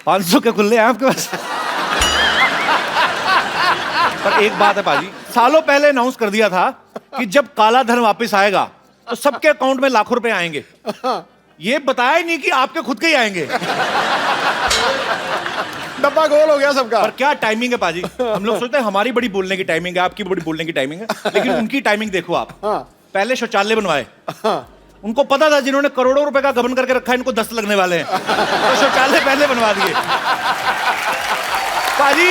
500 के खुले हैं आपके पास? पर एक बात है पाजी, सालों पहले अनाउंस कर दिया था कि जब काला धन वापस आएगा तो सबके अकाउंट में लाखों रुपए आएंगे। ये बताया ही नहीं कि आपके खुद के ही आएंगे। डब्बा गोल हो गया सबका। पर क्या टाइमिंग है पाजी, हम लोग सोचते हैं हमारी बड़ी बोलने की टाइमिंग है, आपकी बड़ी बोलने की टाइमिंग है, लेकिन उनकी टाइमिंग देखो आप। पहले शौचालय बनवाए, उनको पता था जिन्होंने करोड़ों रुपए का गबन करके रखा है इनको 10 लगने वाले हैं, तो शौचालय पहले बनवा दिए। पाजी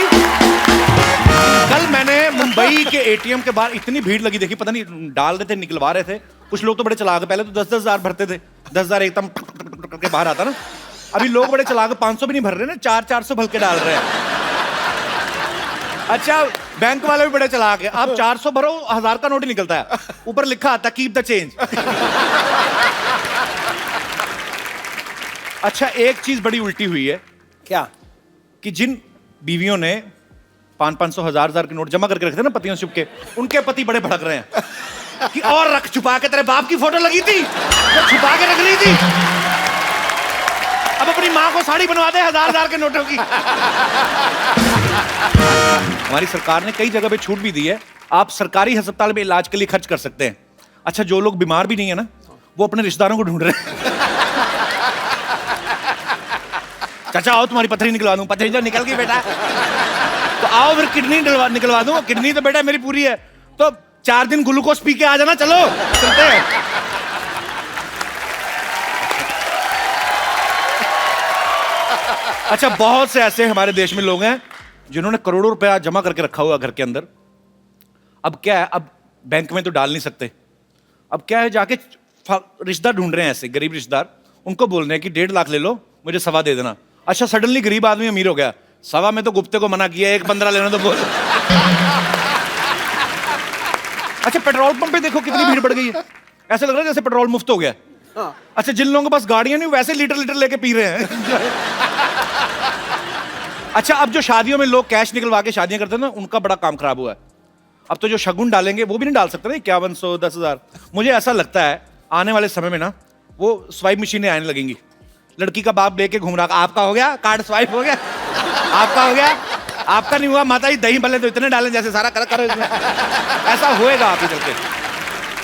कल मैंने मुंबई के एटीएम के बाहर इतनी भीड़ लगी देखी, पता नहीं डाल रहे थे निकलवा रहे थे, कुछ लोग तो बड़े चलाक, पहले तो 10-10 हजार भरते थे, 10,000 एकदम करके बाहर आता ना। अभी लोग बड़े चलाक 500 भी नहीं भर रहे ना, 400 भर के डाल रहे हैं। अच्छा बैंक वाले भी बड़े चलाक है, आप 400 भरो 1000 का नोट ही निकलता है, ऊपर लिखा आता कीप द चेंज। अच्छा एक चीज बड़ी उल्टी हुई है क्या? कि जिन बीवियों ने 500 1000 के नोट जमा करके रखे थे ना पतियों से छुप के, उनके पति बड़े भड़क रहे हैं कि और रख, छुपा के, तेरे बाप की फोटो लगी थी तो छुपा के रख ली थी, अब अपनी माँ को साड़ी बनवा दे 1000 के नोटों की। हमारी सरकार ने कई जगह पे छूट भी दी है, आप सरकारी अस्पताल में इलाज के लिए खर्च कर सकते हैं। अच्छा जो लोग बीमार भी नहीं है ना, वो अपने रिश्तेदारों को ढूंढ रहे हैं। चाचा आओ तुम्हारी पथरी निकलवा दूं, पथरी जो निकल गई बेटा तो आओ फिर किडनी निकलवा दूं, किडनी तो बेटा मेरी पूरी है, तो 4 दिन ग्लूकोज पी के आ जाना, चलो चलते हैं। अच्छा बहुत से ऐसे हमारे देश में लोग हैं जिन्होंने करोड़ों रुपया जमा करके रखा हुआ घर के अंदर। अब क्या है, अब बैंक में तो डाल नहीं सकते, अब क्या है जाके रिश्तेदार ढूंढ रहे हैं, ऐसे गरीब रिश्तेदार, उनको बोल रहे हैं कि 1.5 लाख ले लो, मुझे 1.25 दे देना। अच्छा सडनली गरीब आदमी अमीर हो गया, 1.25 में तो गुप्ते को मना किया, 1.15 लेना तो बोल। अच्छा पेट्रोल पंप पे देखो कितनी भीड़ बढ़ गई है, ऐसा लग रहा है जैसे पेट्रोल मुफ्त हो गया। अच्छा जिन लोगों के पास गाड़ियां नहीं वैसे लीटर लेके पी रहे हैं। अच्छा अब जो शादियों में लोग कैश निकलवा के शादियां करते हैं ना, उनका बड़ा काम खराब हुआ है। अब तो जो शगुन डालेंगे वो भी नहीं डाल सकते ना, 5100 10,000। मुझे ऐसा लगता है आने वाले समय में ना वो स्वाइप मशीनें आने लगेंगी, लड़की का बाप लेके घूम रहा, आपका हो गया कार्ड स्वाइप हो गया, आपका हो गया, आपका नहीं हुआ माता जी दही भले तो इतने डालें जैसे सारा करो इसमें। ऐसा होएगा आगे चल के।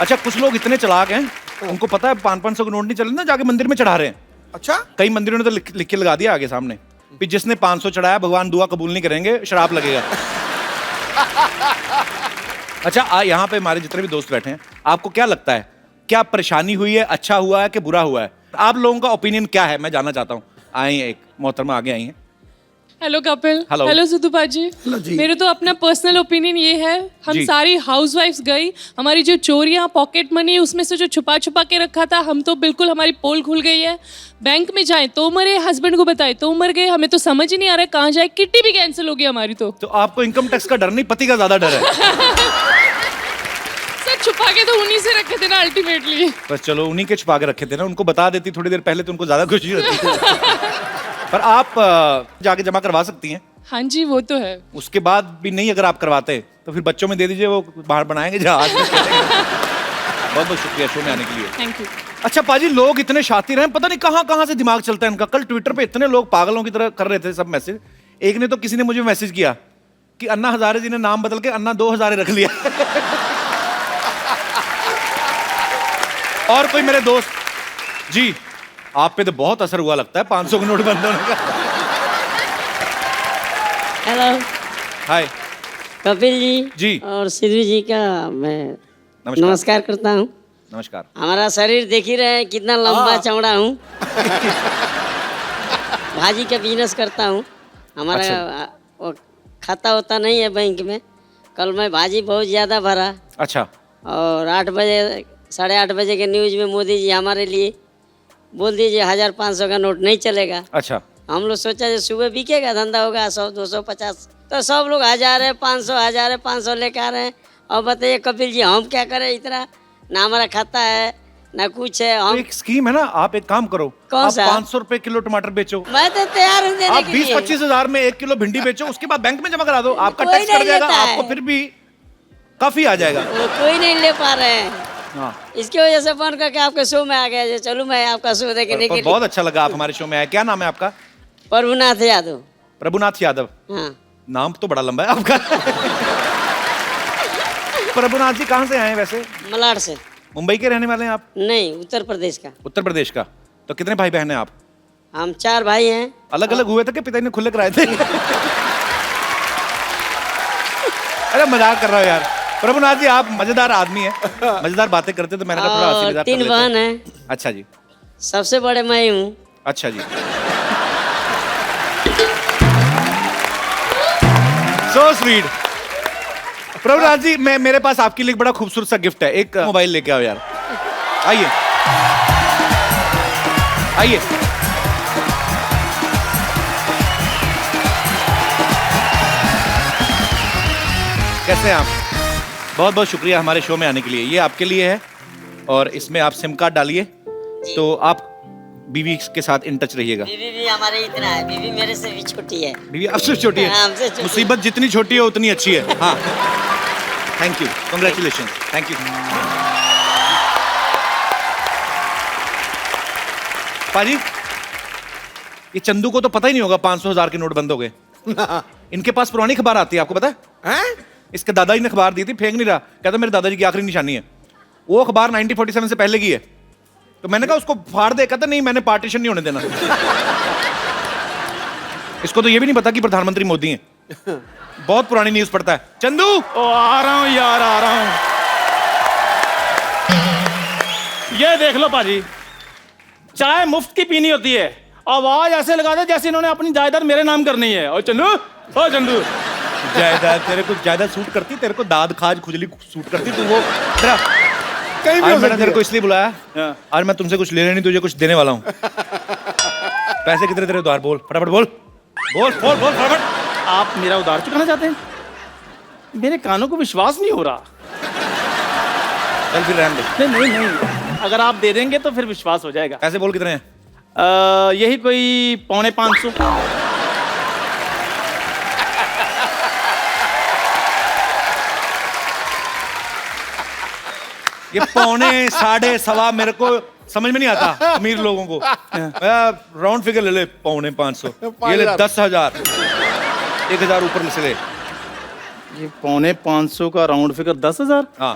अच्छा कुछ लोग इतने चलाक हैं, उनको पता है 500 के नोट नहीं चले ना, जाके मंदिर में चढ़ा रहे हैं। अच्छा कई मंदिरों ने तो लिख के लगा दिया आगे सामने कि जिसने 500 चढ़ाया भगवान दुआ कबूल नहीं करेंगे, श्राप लगेगा। अच्छा यहाँ पे हमारे जितने भी दोस्त बैठे हैं, आपको क्या लगता है, क्या परेशानी हुई है, अच्छा हुआ है कि बुरा हुआ है? आप लोगों का ओपिनियन क्या है, मैं जानना चाहता हूँ। आई हैं एक मोहतरमा आगे आई हैं। हेलो कपिल। हेलो सिद्धू पाजी। मेरे तो अपना पर्सनल ओपिनियन ये है, हम सारी हाउसवाइफ्स गई, हमारी जो चोरियां पॉकेट मनी उसमें से जो छुपा के रखा था, हम तो बिल्कुल हमारी पोल खुल गई है। बैंक में जाए तो मरे, हस्बैंड को बताए तो मर गए, हमें तो समझ ही नहीं आ रहा है कहाँ जाए, किट्टी भी कैंसिल हो गई हमारी। तो आपको इनकम टैक्स का डर नहीं, पति का ज्यादा डर है। सर छुपा के तो उन्हीं से रखे थे ना अल्टीमेटली। बस चलो उन्हीं के छुपा के रखे थे ना, उनको बता देती थोड़ी देर पहले तो उनको ज्यादा खुशी होती। पर आप जाके जमा करवा सकती हैं। हाँ जी वो तो है। उसके बाद भी नहीं अगर आप करवाते तो फिर बच्चों में दे दीजिए, वो बाहर बनाएंगे जहाज। बहुत बहुत शुक्रिया शो में आने के लिए। Thank you. अच्छा पाजी लोग इतने शातिर हैं, पता नहीं कहाँ से दिमाग चलता है इनका। कल ट्विटर पे इतने लोग पागलों की तरह कर रहे थे सब मैसेज। एक ने तो किसी ने मुझे मैसेज किया कि अन्ना हजारे जी ने नाम बदल के अन्ना 2 हजारे रख लिया। और कोई मेरे दोस्त जी आप पे तो बहुत असर हुआ लगता है 500 के नोट बंद होने का। हेलो हाय कपिल जी और सिद्धू जी का मैं नमस्कार करता हूँ। नमस्कार। हमारा शरीर देख ही रहे हैं कितना लंबा चौड़ा हूँ। भाजी का बिजनेस करता हूँ। हमारा वो खाता होता नहीं है बैंक में। कल मैं भाजी बहुत ज़्यादा भरा। अच्छा। और 8 बजे 8:30 बजे के न्यूज़ में मोदी जी हमारे लिए बोल दीजिए 1500 का नोट नहीं चलेगा। अच्छा। हम लोग सोचा जो सुबह बिकेगा, धंधा होगा 100 200 50, तो सब लोग 1000 है 500 लेकर आ रहे हैं। और बताइए कपिल जी हम क्या करें, इतना ना हमारा खाता है ना कुछ है। हम तो एक स्कीम है ना, आप एक काम करो, कौन सा? 500 रुपए किलो टमाटर बेचो। मैं तो तैयार हूँ देने आप के लिए। 20-25 हजार में 1 किलो भिंडी बेचो, उसके बाद बैंक में जमा करा दो, आपका कोई टैक्स कट नहीं जाएगा, लेता है। आपको फिर भी काफी आ जाएगा। वो कोई नहीं ले पा रहे हैं। हाँ। इसकी वजह से फोन करके आपके शो में आ गया। चलो मैं आपका शो देखने के लिए। बहुत अच्छा लगा आप हमारे शो में आए। क्या नाम है आपका? प्रभुनाथ यादव। प्रभुनाथ यादव, हाँ। नाम तो बड़ा लंबा है आपका। प्रभुनाथ जी कहाँ से आए हैं वैसे? मलाड से। मुंबई के रहने वाले हैं आप? नहीं, उत्तर प्रदेश का। उत्तर प्रदेश का। तो कितने भाई बहन हैं आप? हम 4 भाई हैं। अलग अलग हुए थे कि पिताजी ने खुले कराए थे? अरे मजाक कर रहा हूँ यार। प्रभुनाथ जी आप मजेदार आदमी हैं, मजेदार बातें करते, तो मैंने कहा थोड़ा हंसी और मजाक कर 3 लेते बहन हैं। हैं। अच्छा जी। सबसे बड़े मैं ही हूँ। अच्छा जी। So sweet. प्रभुनाथ जी, मेरे पास आपके लिए एक बड़ा खूबसूरत सा गिफ्ट है। एक मोबाइल लेके आओ यार। आइए आइए। कैसे हैं आप? बहुत बहुत शुक्रिया हमारे शो में आने के लिए। ये आपके लिए है और इसमें आप सिम कार्ड डालिए, तो आप बीवी के साथ इन टच रहिएगा। बीवी भी हमारे इतना है, बीवी मेरे से भी छोटी है। बीवी आपसे छोटी है? हाँ, हमसे छोटी। मुसीबत जितनी छोटी है उतनी अच्छी है। हाँ, thank you, congratulation, thank you. पाजी, ये चंदू को तो पता ही नहीं होगा 500,000 के नोट बंद हो गए। इनके पास पुरानी खबर आती है, आपको पता है? इसके दादाजी ने अखबार दी थी, फेंक नहीं रहा, कहता मेरे दादाजी की आखिरी निशानी है। वो अखबार 1947 से पहले की है। तो मैंने कहा उसको फाड़ दे, कहता नहीं मैंने पार्टीशन नहीं होने देना। इसको तो ये भी नहीं पता कि प्रधानमंत्री मोदी हैं। बहुत पुरानी न्यूज पढ़ता है। चंदू, ओ आ रहा हूँ यार, आ रहा हूँ। ये देख लो पाजी, चाय मुफ्त की पीनी होती है, आवाज ऐसे लगा दे जैसे इन्होंने अपनी जायदाद मेरे नाम करनी है। और चंदू, ओ चंदू, जायदाद तेरे को ज्यादा सूट करती, तेरे को दाद खाज खुजली सूट करती। तू वो कहीं भी आज हो मैंने सकती तेरे है। को इसलिए बुलाया, आज मैं तुमसे कुछ लेने नहीं, तुझे कुछ देने वाला हूँ। पैसे कितने तेरे उधार? बोल फटाफट, बोल बोल बोल बोल फटाफट। आप मेरा उधार चुकाना चाहते हैं? मेरे कानों को विश्वास नहीं हो रहा। चल फिर रहने दे। नहीं नहीं नहीं, अगर आप दे देंगे तो फिर विश्वास हो जाएगा। पैसे बोल कितने हैं? यही कोई 550। ये 5.25, 1.25 मेरे को समझ में नहीं आता अमीर लोगों को। राउंड फिगर ले ले, 550। ये ले 10,000, 1,000 ऊपर से ले। ये 550 का राउंड फिगर 10,000। हाँ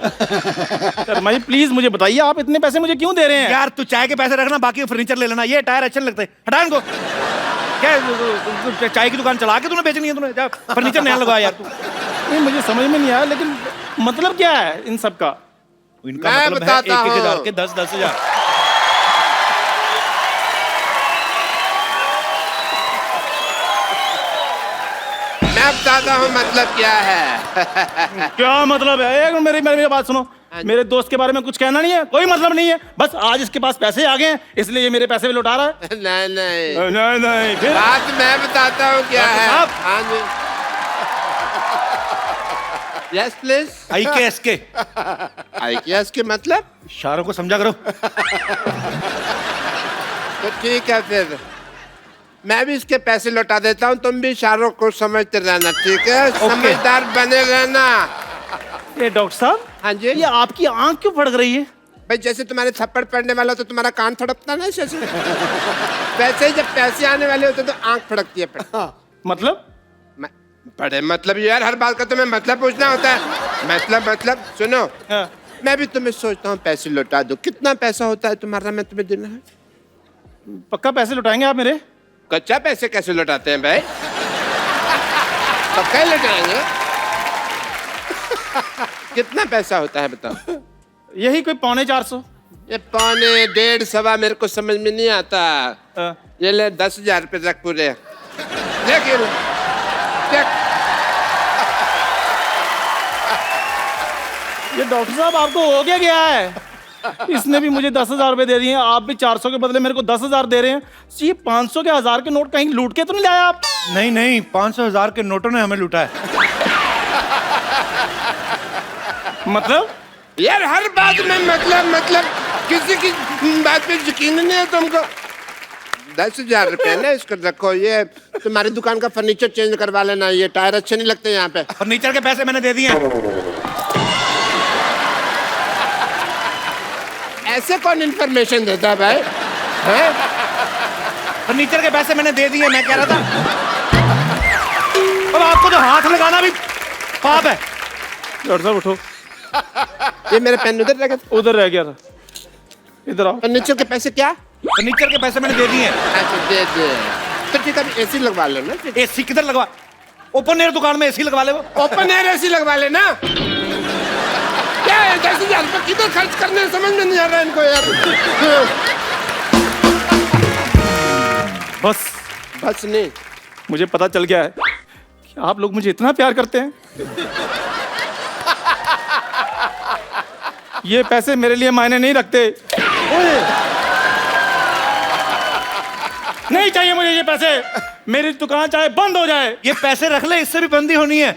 शर्मा जी प्लीज मुझे बताइए, आप इतने पैसे मुझे क्यों दे रहे हैं? यार, तू चाय के पैसे रखना, बाकी फर्नीचर ले लेना। ये टायर अच्छे नहीं लगते, हटा इनको। क्या चाय की दुकान चला के तूने बेचनी है? तूने जा फर्नीचर नया लगा यार तू। नहीं मुझे समझ में नहीं आया, लेकिन मतलब क्या है इन सब का? इनका मैं मतलब है बताता 1,000 हूँ। के 10,000। मैं बताता हूँ मतलब क्या है। क्या मतलब है? एक मिनट, मेरी बात सुनो। मेरे दोस्त के बारे में कुछ कहना नहीं है, कोई मतलब नहीं है। बस आज इसके पास पैसे आ गए हैं, इसलिए ये मेरे पैसे भी लौटा रहा है। नहीं नहीं, नहीं नहीं, फिर बात मैं बताता हूँ क्या है। साहब। हाँ जी, यस प्लीज। IKS के IKS के मतलब? इशारों को समझा करो। तो ठीक है, फिर मैं भी इसके पैसे लौटा देता हूँ, तुम भी इशारों को समझते रहना, ठीक है? समझदार बने रहना। ये डॉक्टर साहब, हाँ जी। ये आपकी आंख क्यों फड़क रही है? भाई जैसे तुम्हारे थप्पड़ पड़ने वाला हो तो तुम्हारा कान फड़कता ना, ऐसे वैसे ही जब पैसे आने वाले होते तो आंख फड़कती है। मतलब बड़े मतलब यार, हर बात का तुम्हें मतलब पूछना होता है। मतलब सुनो, हाँ। मैं भी तुम्हें सोचता हूँ पैसे लौटा दो। कितना पैसा होता है तुम्हारा, मैं तुम्हें देना है? पक्का पैसे लौटाएंगे आप मेरे? कच्चा पैसे कैसे लौटाते हैं भाई? पक्का ही लौटाएंगे। कितना पैसा होता है बताओ? यही कोई 450। ये 1.25, 1.5, 1.25 मेरे को समझ में नहीं आता। हाँ। ये ले 10,000 रुपये रख पूरे। देखिए देख। ये डॉक्टर साहब आपको हो गया है? इसने भी मुझे 10,000 रुपए दे दिए, आप भी 400 के बदले मेरे को 10,000 दे रहे हैं। ये 500 के 1,000 के नोट कहीं लूट के तो नहीं लाया आप? नहीं नहीं, 500,000 के नोटों ने हमें लूटा है। मतलब यार हर बात में मतलब किसी की बात पे यकीन नहीं है तुमको। 10,000 रुपये ना, इसको रखो। ये तुम्हारी दुकान का फर्नीचर चेंज करवा लेना, ये टायर अच्छे नहीं लगते यहाँ पे। फर्नीचर के पैसे मैंने दे दिए हैं। ऐसे कौन इन्फॉर्मेशन देता है भाई? हैं? फर्नीचर के पैसे मैंने दे दिए, मैं कह रहा था। अब आपको तो हाथ लगाना भी पाप है। डॉक्टर साहब उठो। ये मेरे पेन उधर रह गए। उधर रह गया था, इधर आओ। फर्नीचर के पैसे क्या? फर्नीचर के पैसे मैंने दे दिए। अच्छा दे दे। तो ठीक है, एसी लगवा लो ना। एसी किधर लगवा? ओपन एयर दुकान में एसी लगवा ले वो। ओपन एयर एसी लगवा लेना। क्या है 10,000 रुपये किधर खर्च करने, समझ में नहीं आ रहा इनको यार। बस बस नहीं, मुझे पता चल गया है कि आप लोग मुझे इतना प्यार करते हैं। ये पैसे मेरे लिए मायने नहीं रखते। नहीं चाहिए मुझे ये पैसे। मेरी दुकान चाहे बंद हो जाए। ये पैसे रख ले, इससे भी बंदी होनी है।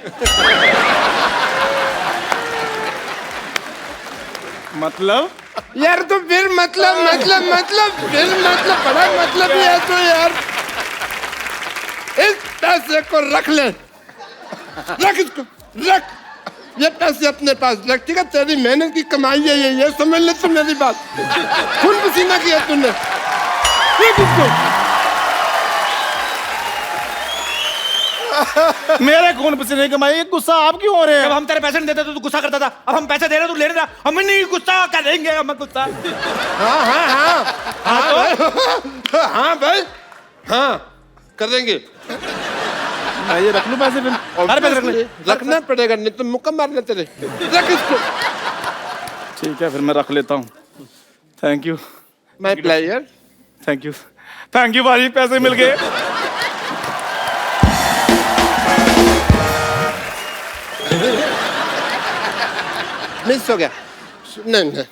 मतलब यार तो फिर मतलब बड़ा मतलब ही है तो यार। इस पैसे को रख ले, रख इसको, रख ये पैसे अपने पास रख, ठीक है? तेरी मेहनत की कमाई है ये समझ ले तू मेरी बात। खून पसीना किया तूने, रख इसको। मेरे खून पसीने कमाई, ये गुस्सा आप क्यों हो रहे जब हैं? हम तेरे पैसे नहीं देते तो तू गुस्सा करता था, अब हम पैसे दे रहे तू ले रहा। हम नहीं गुस्सा करेंगे, हम गुस्सा। हाँ भाई, हाँ करेंगे। मैं ये रख लूं पैसे फिर? सारे पैसे रख ले। रखना पड़ेगा, नहीं तो मुक्का मारना तेरे। रख इसको। ठीक है, फिर मैं रख लेता हूँ। Thank you, my player. Thank you भाई, पैसे मिल गए। मिस हो गया। नहीं,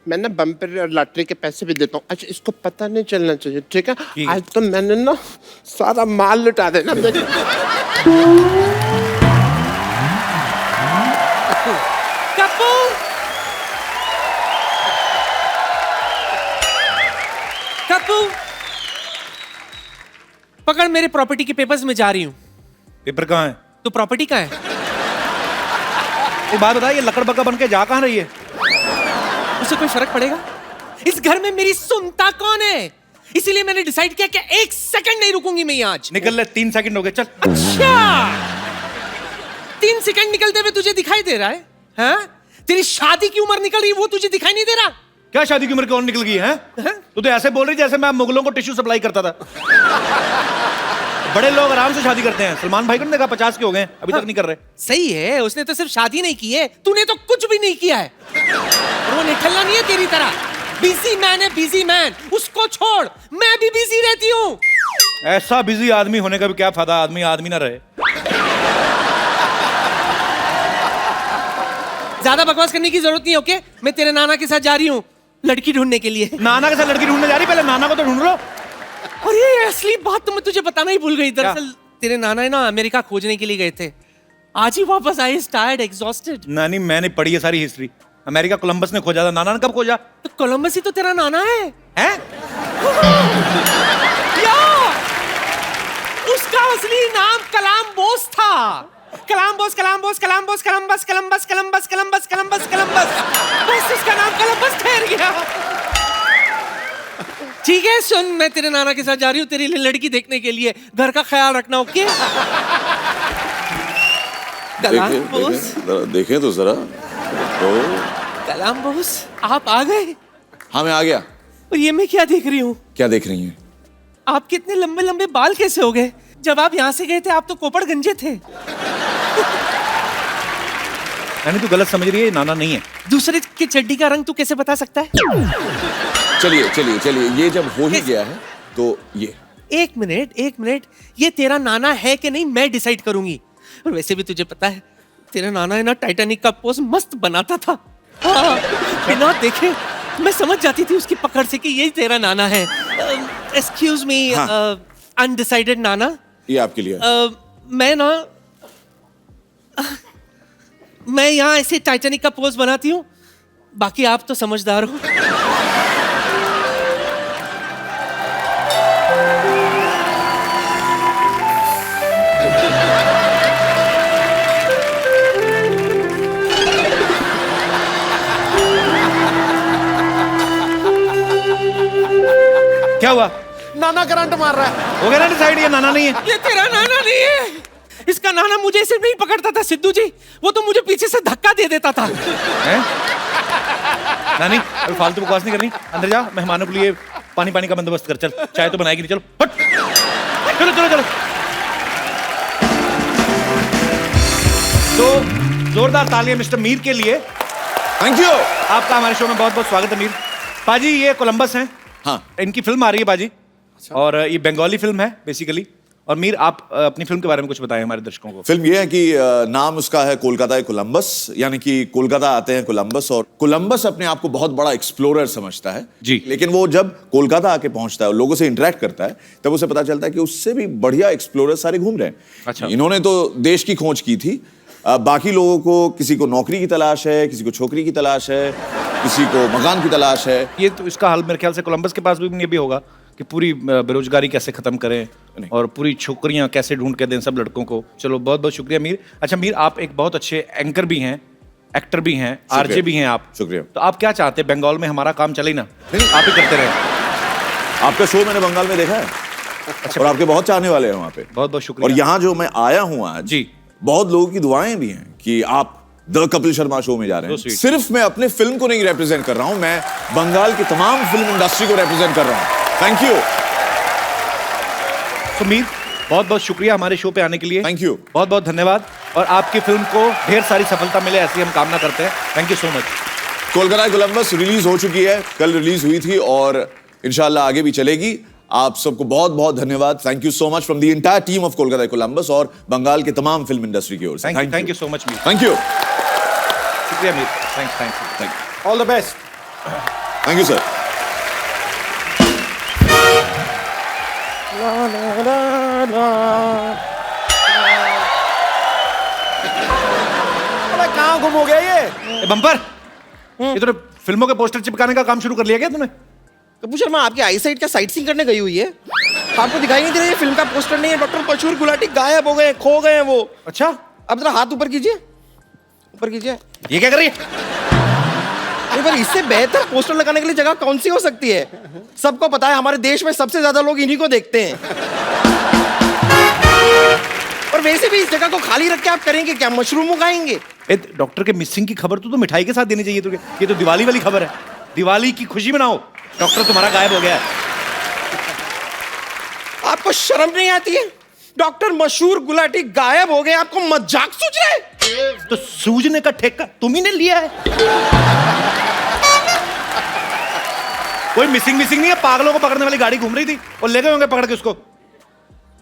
मैं ना बम्पर और लॉटरी के पैसे भी देता हूँ। अच्छा इसको पता नहीं चलना चाहिए, ठीक है? आज तो मैंने ना सारा माल लुटा देना। कप्पू, कप्पू, पकड़, मेरे प्रॉपर्टी के पेपर्स में जा रही हूँ। पेपर कहाँ है? तो प्रॉपर्टी का है। एक बात बता, ये लकड़ बग्गा बन के जा कहाँ रही है? उससे कोई फर्क पड़ेगा? इस घर में मेरी सुनता कौन है? इसीलिए मैंने डिसाइड किया कि 1 सेकंड नहीं रुकूंगी मैं यहाँ आज। निकल ले, 3 सेकंड हो गए, चल। अच्छा, 3 सेकंड निकलते हुए तुझे दिखाई दे रहा है? हाँ? तेरी शादी की उम्र निकल रही है, वो तुझे दिखाई नहीं दे रहा? क्या शादी की उम्र कौन निकल गई है? तू तो ऐसे बोल रही जैसे मैं मुगलों को टिश्यू सप्लाई करता था। बड़े लोग आराम से शादी करते हैं। सलमान भाई को नहीं देखा, 50 के हो गए, अभी तक नहीं कर रहे। सही है, उसने तो सिर्फ शादी नहीं की है, तूने तो कुछ भी नहीं किया है। और वो निकलना नहीं है तेरी तरह। बिजी मैन है, बिजी मैन। उसको छोड़, मैं भी बिजी रहती हूँ। ऐसा बिजी आदमी होने का भी क्या फायदा, आदमी ना रहे। ज्यादा बकवास करने की जरूरत नहीं, ओके? मैं तेरे नाना के साथ जा रही हूँ लड़की ढूंढने के लिए। नाना के साथ लड़की ढूंढने जा रही? पहले नाना को तो ढूंढ लो। और ये असली बात तो मैं तुझे बताना ही भूल गई। दरअसल तेरे नाना है ना अमेरिका खोजने के लिए गए थे, आज ही वापस आए, टायर्ड, एग्जॉस्टेड। नानी, मैंने पढ़ी है सारी हिस्ट्री। अमेरिका कोलंबस ने खोजा था, नाना ने कब खोजा? तो कोलंबस ही तो तेरा नाना है। हैं? या उसका असली नाम कलाम्बोस था। Columbus, Columbus, Columbus, Columbus, Columbus, Columbus, Columbus, Columbus, Columbus. बस उसका नाम कलम्बस ठहर गया। ठीक है, सुन, मैं तेरे नाना के साथ जा रही हूँ तेरी लड़की देखने के लिए। घर का ख्याल रखना, ओके? कलाम्बोस, देखें तो जरा। कलाम्बोस, आप आ गए? हाँ, मैं आ गया। और ये मैं क्या देख रही हूँ? क्या देख रही हैं? आपके इतने लंबे लंबे बाल कैसे हो गए? जब आप यहाँ से गए थे आप तो कोपड़ गंजे थे। नानी, तू गलत समझ रही है, नाना नहीं है। दूसरे की चड्डी का रंग तू कैसे बता सकता है? चलिए चलिए चलिए, ये जब हो ही गया है तो ये। एक मिनट, ये तेरा नाना है कि नहीं मैं डिसाइड करूंगी। और वैसे भी तुझे पता है तेरा नाना है ना टाइटैनिक का पोज मस्त बनाता था। हाँ, बिना देखे मैं समझ जाती थी उसकी पकड़ से कि ये तेरा नाना है। एक्सक्यूज मी, अनडिसाइडेड नाना। ये आपके लिए। मैं यहाँ ऐसे टाइटैनिक का पोज बनाती हूँ, बाकी आप तो समझदार हो। क्या हुआ? नाना करंट मार रहा है। हो गया ना डिसाइड, ये नाना नहीं है। ये तेरा नाना नहीं है। इसका नाना मुझे सिर्फ नहीं पकड़ता था सिद्धू जी, वो तो मुझे पीछे से धक्का दे देता था। हैं? नानी अभी फालतू बकवास नहीं करनी, अंदर जा, मेहमानों के लिए पानी का बंदोबस्त कर। चल, चाय तो बनाएगी नहीं, चलो हट। चलो चलो चलो। तो जोरदार तालियां मिस्टर मीर के लिए। Thank you. आपका हमारे शो में बहुत बहुत स्वागत है मीर। पाजी ये कोलंबस हैं, हाँ, इनकी फिल्म आ रही है पाजी, और ये बंगाली फिल्म है बेसिकली। और मीर आप अपनी फिल्म के बारे में कुछ बताएं हमारे दर्शकों को। फिल्म ये है कि नाम उसका है कोलकाता कोलंबस, यानी कि कोलकाता आते हैं कोलंबस, और कोलंबस अपने आप को बहुत बड़ा एक्सप्लोरर समझता है जी। लेकिन वो जब कोलकाता आके पहुंचता है और लोगों से इंटरेक्ट करता है तब उसे पता चलता है कि उससे भी बढ़िया एक्सप्लोरर सारे घूम रहे हैं। अच्छा। इन्होंने तो देश की खोज की थी, बाकी लोगों को किसी को नौकरी की तलाश है, किसी को छोकरी की तलाश है, किसी को मकान की तलाश है। ये तो इसका हल मेरे ख्याल से कोलंबस के पास भी ये भी होगा कि पूरी बेरोजगारी कैसे खत्म करें और पूरी छोकरियां कैसे ढूंढ के दें सब लड़कों को। चलो बहुत बहुत शुक्रिया मीर। अच्छा मीर, आप एक बहुत अच्छे एंकर भी हैं, एक्टर भी हैं, आरजे भी हैं आप। शुक्रिया। तो आप क्या चाहते हैं, बंगाल में हमारा काम चले ना, आप ही करते रहे। आपका शो मैंने बंगाल में देखा है। अच्छा। और आपके बहुत चाहने वाले हैं वहां पे। बहुत बहुत शुक्रिया। और यहाँ जो मैं आया हूँ आज जी, बहुत लोगों की दुआएं भी हैं कि आप द कपिल शर्मा शो में जा रहे हैं। सिर्फ मैं अपने फिल्म को नहीं रिप्रेजेंट कर रहा हूं, मैं बंगाल की तमाम फिल्म इंडस्ट्री को रिप्रेजेंट कर रहा हूं। Thank you. तो मीर बहुत बहुत शुक्रिया हमारे शो पे आने के लिए। Thank you. बहुत बहुत धन्यवाद, और आपकी फिल्म को ढेर सारी सफलता मिले ऐसी हम कामना करते हैं। Thank you so much. Kolkata Columbus release हो चुकी है, कल रिलीज हुई थी और इंशाल्लाह आगे भी चलेगी। आप सबको बहुत बहुत धन्यवाद। Thank you so much from the entire team of Kolkata Columbus और बंगाल के तमाम फिल्म इंडस्ट्री की ओर से। Thank you so much Mir. Thank you. शुक्रिया Mir. Thank all the best. Thank you sir. कहाँ गुम हो गया ये? यू बम्पर, ये तूने फिल्मों के पोस्टर चिपकाने का काम शुरू कर लिया क्या तूने? कपूर शर्मा, आपकी आई साइट क्या साइट सीइंग करने गई हुई है? आपको दिखाई नहीं दे रहा ये फिल्म का पोस्टर नहीं है? डॉक्टर मशहूर गुलाटी गायब हो गए, खो गए हैं वो। अच्छा, अब जरा हाथ ऊपर कीजिए, ऊपर कीजिए। ये क्या कर रही है? नहीं, पर इससे बेहतर पोस्टर लगाने के लिए जगह कौन सी हो सकती है? सबको पता है हमारे देश में सबसे ज्यादा लोग इन्हीं को देखते हैं। और वैसे भी इस जगह को खाली रख के आप करेंगे क्या? मशरूम उगाएंगे? डॉक्टर के मिसिंग की खबर तो मिठाई के साथ देनी चाहिए तुझे। ये तो दिवाली वाली खबर है, दिवाली की खुशी मनाओ, डॉक्टर तुम्हारा गायब हो गया है। आपको शर्म नहीं आती है? डॉक्टर मशहूर गुलाटी गायब हो गए, आपको मजाक सूझ रहा है? तो सूझने का ठेका तुम ही ने लिया है। कोई मिसिंग नहीं है, पागलों को पकड़ने वाली गाड़ी घूम रही थी और ले गए होंगे पकड़ के उसको।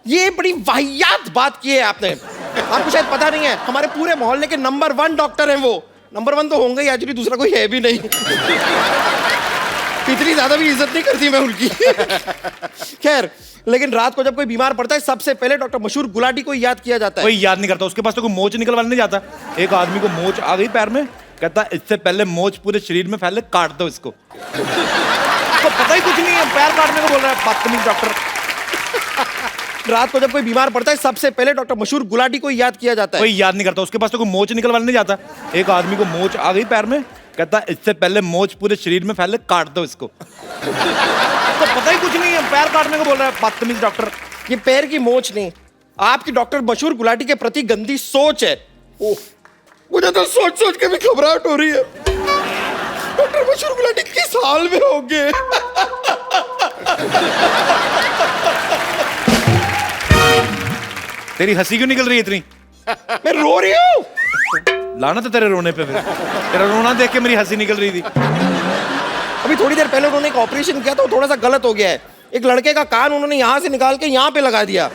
ये बड़ी वाहियात बात की है आपने। आपको शायद पता नहीं है, हमारे पूरे मोहल्ले के नंबर 1 डॉक्टर हैं वो। नंबर 1 तो होंगे ही, एक्चुअली दूसरा कोई है भी नहीं। इतनी ज्यादा भी इज्जत नहीं करती मैं उनकी। खैर, लेकिन रात को जब कोई बीमार पड़ता है सबसे पहले डॉक्टर मशहूर गुलाटी को याद किया जाता है। कोई याद नहीं करता, उसके पास तो कोई मोच निकलवाने नहीं जाता। एक आदमी को मोच आ गई पैर में, कहता इससे पहले मोच पूरे शरीर में फैले, काट दो इसको। तो पता ही कुछ नहीं है, पैर काटने को बोल रहा है बदतमीज डॉक्टर। रात को जब कोई बीमार पड़ता है सबसे पहले डॉक्टर मशहूर गुलाटी को याद किया जाता है। कोई याद नहीं करता, उसके पास तो कोई मोच निकलवाने नहीं जाता। एक आदमी को मोच आ गई पैर में, कहता इससे पहले मोच पूरे शरीर में फैले, काट दो इसको। तो पता ही कुछ नहीं है, पैर काटने को बोल रहा है बदतमीज डॉक्टर। ये पैर की मोच नहीं, आपकी डॉक्टर मशहूर गुलाटी के प्रति गंदी सोच है। ओह, मुझे तो सोच के भी घबराहट हो रही है। डॉक्टर मशहूर गुलाटी किस हाल में होंगे? तेरी हंसी क्यों निकल रही है इतनी? मैं रो रही हूँ। लाना तो तेरे रोने पे, फिर तेरा रोना देख के मेरी हंसी निकल रही थी। अभी थोड़ी देर पहले उन्होंने एक ऑपरेशन किया था, वो थोड़ा सा गलत हो गया है। एक लड़के का कान उन्होंने यहाँ से निकाल के यहाँ पे लगा दिया।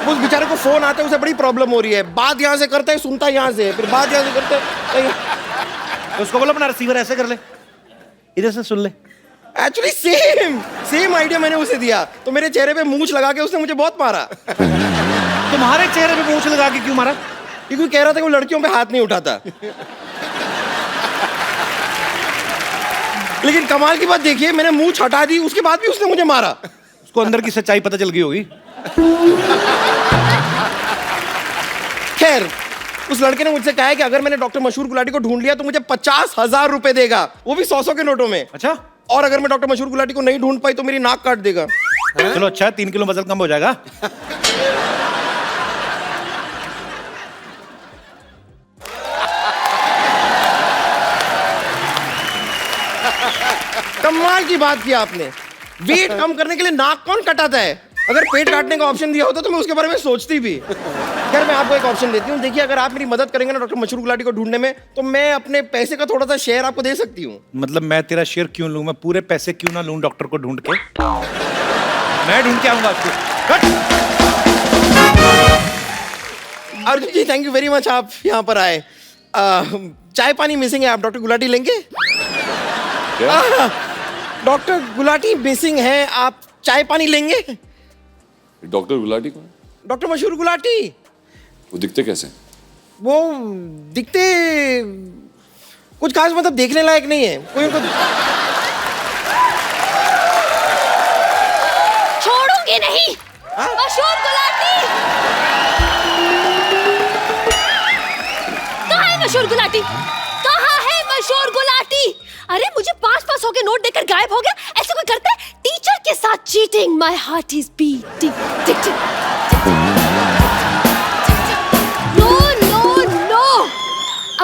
उस बेचारे को फोन आते उसे बड़ी प्रॉब्लम हो रही है। बात यहाँ से करता है, सुनता यहाँ से, फिर बात यहाँ से करता है। तो उसको बोलो अपना रिसीवर ऐसे कर ले, इधर से सुन ले। एक्चुअली सेम आइडिया मैंने उसे दिया, तो मेरे चेहरे पे मूंछ लगा के उसने मुझे बहुत मारा। तुम्हारे चेहरे पे मूंछ लगा के क्यों मारा? क्योंकि कह रहा था कि वो लड़कियों पे हाथ नहीं उठाता। लेकिन कमाल की बात देखिए, मैंने मूंछ हटा दी, उसके बाद भी उसने मुझे मारा। उसको अंदर की सच्चाई पता चल गई होगी। खैर, उस लड़के ने मुझसे कहा है कि अगर मैंने डॉक्टर मशहूर गुलाटी को ढूंढ लिया तो मुझे 50,000 रुपए देगा, वो भी 100 के नोटों में। अच्छा, और अगर मैं डॉक्टर मशहूर गुलाटी को नहीं ढूंढ पाई तो मेरी नाक काट देगा। चलो अच्छा है, 3 किलो वजन कम हो जाएगा। कमाल की बात की आपने। वेट कम करने के लिए नाक कौन कटाता है? अगर पेट काटने का ऑप्शन दिया होता तो मैं उसके बारे में सोचती भी। खैर मैं आपको एक ऑप्शन देती हूँ। देखिए अगर आप मेरी मदद करेंगे ना डॉक्टर मशहूर गुलाटी को ढूंढने में, तो मैं अपने पैसे का थोड़ा सा शेयर आपको दे सकती हूँ। मतलब मैं तेरा शेयर क्यों लूं? मैं पूरे पैसे क्यों ना लूं डॉक्टर को ढूंढ के? मैं ढूंढ के आऊंगा आपको। अर्जुन जी थैंक यू वेरी मच, आप यहाँ पर आए। चाय पानी मिसिंग है, आप डॉक्टर गुलाटी लेंगे? डॉक्टर गुलाटी मिसिंग है, आप चाय पानी लेंगे? डॉक्टर गुलाटी कौन है? डॉक्टर मशहूर गुलाटी। वो दिखते कैसे? वो दिखते कुछ खास, मतलब देखने लायक नहीं है कोई उनको। छोड़ूंगी नहीं मशहूर गुलाटी। कहाँ है मशहूर गुलाटी? कहाँ है मशहूर गुलाटी? अरे मुझे 500 के नोट देकर गायब हो गया। ऐसे कोई करता है? टीचर के साथ cheating. My heart is beating. No no no,